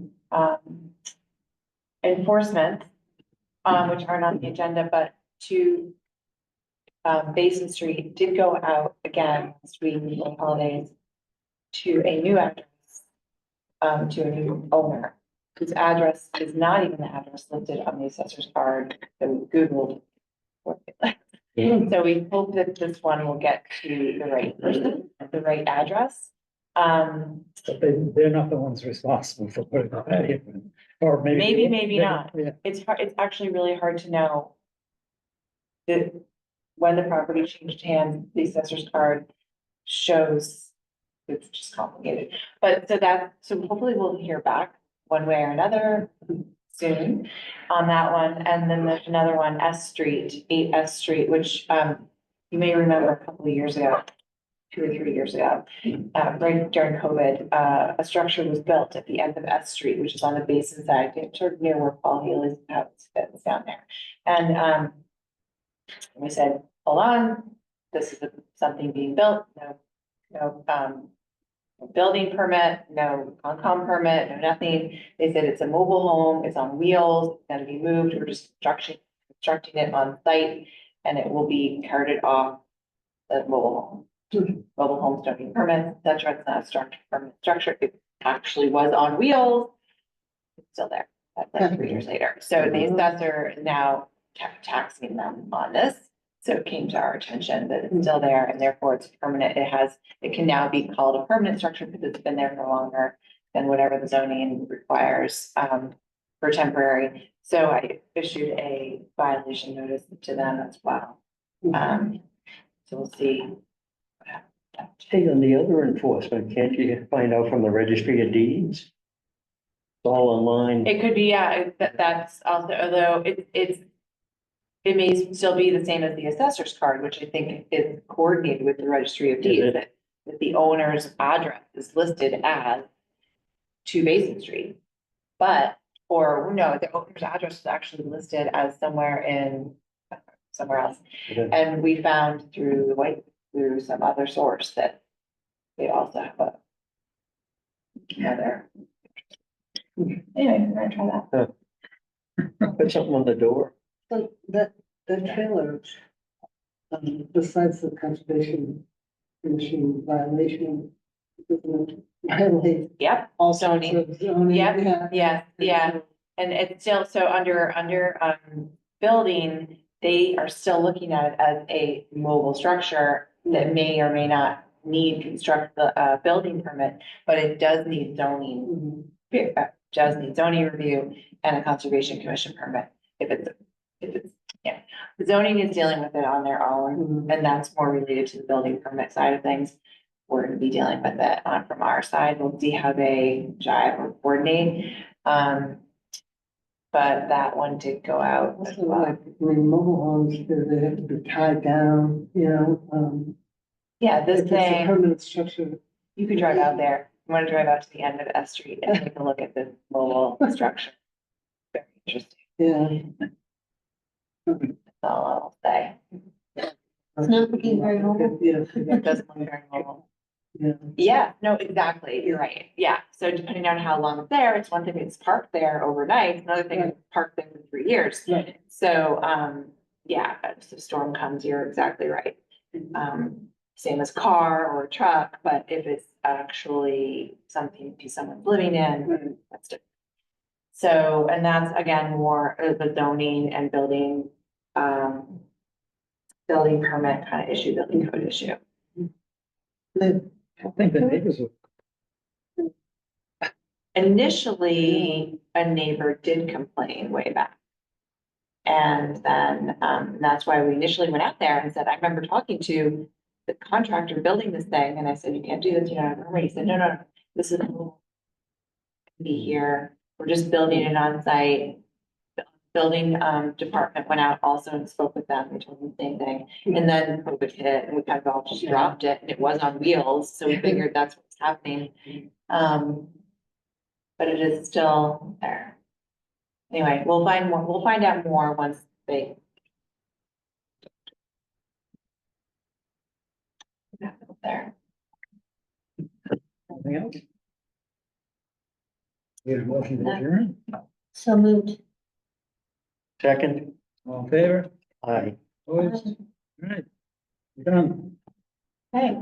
enforcement, which aren't on the agenda, but to, Basin Street did go out again this week before holidays to a new address, to a new owner, whose address is not even the address listed on the assessor's card that we Googled. So we hope that this one will get to the right person, the right address. But they're not the ones responsible for putting that in, or maybe. Maybe not. Yeah, It's hard, it's actually really hard to know that when the property changed hands, the assessor's card shows it's just complicated. But so hopefully we'll hear back one way or another soon on that one. And then there's another one, S Street, 8S Street, which you may remember a couple of years ago, 2 or 3 years ago, right during COVID, a structure was built at the end of S Street, which is on the basin side, sort of near where Paul Healy's house is down there. And we said, hold on, this is something being built, no building permit, no Concom permit, no nothing. They said it's a mobile home, it's on wheels, it's gonna be moved, we're just constructing it on site, and it will be carted off the mobile home. Mobile homes don't need permits, et cetera. It's not a permanent structure. It actually was on wheels. It's still there. That's like 3 years later. So the assessor is now taxing them on this. So it came to our attention that it's still there and therefore it's permanent. It can now be called a permanent structure because it's been there for longer than whatever the zoning requires for temporary. So I issued a violation notice to them as well. So we'll see. Hey, on the other enforcement, can't you find out from the registry of deeds? It's all online. It could be, yeah, that's also, although it may still be the same as the assessor's card, which I think is coordinated with the registry of deeds, that the owner's address is listed as 2 Basin Street. But, or no, the owner's address is actually listed as somewhere in somewhere else. Okay. And we found through some other source that they also have another. Anyway, we're gonna try that. Put something on the door. So that trailer, besides the conservation commission violation, doesn't violate Yep, all sorts zoning. of zoning. Yep, yeah. And it's still, so under, building, they are still looking at it as a mobile structure that may or may not need construct the, building permit, but it does need zoning. Does need zoning review and a conservation commission permit, if it's, yeah. The zoning is dealing with it on their own, and that's more related to the building permit side of things. We're gonna be dealing with it on from our side, we'll see how they jive or coordinate. But that one did go out as Also, well. like, I mean, mobile homes, they have to be tied down, you know, Yeah, this if it's a thing, permanent structure. you could drive out there, you wanna drive out to the end of S Street and take a look at the mobile structure. Very interesting, Yeah. that's all I'll say. It's not looking very mobile. Yeah. It doesn't look very mobile. Yeah. Yeah, no, exactly, you're right, yeah, so depending on how long it's there, it's one thing if it's parked there overnight, it's another thing if it's parked there for 3 years. Right. So, yeah, if the storm comes, you're exactly right. Same as car or truck, but if it's actually something someone's living in, that's different. So, and that's again, more of the zoning and building, building permit kind of issue, building code issue. I think the neighbors would. Initially, a neighbor did complain way back. And then, that's why we initially went out there and said, I remember talking to the contractor building this thing, and I said, you can't do this, you know, he said, no, this is be here, we're just building it on site. The Building, department went out also and spoke with them, they told them the same thing, and then COVID hit, and we kind of all just dropped it, and it was on wheels, so we figured that's what's happening. But it is still there. Anyway, we'll find out more once they. There. Anything else? Need a motion to adjourn? So moved. Second, All in favor? aye. Opposed? All right. We're done. Hey.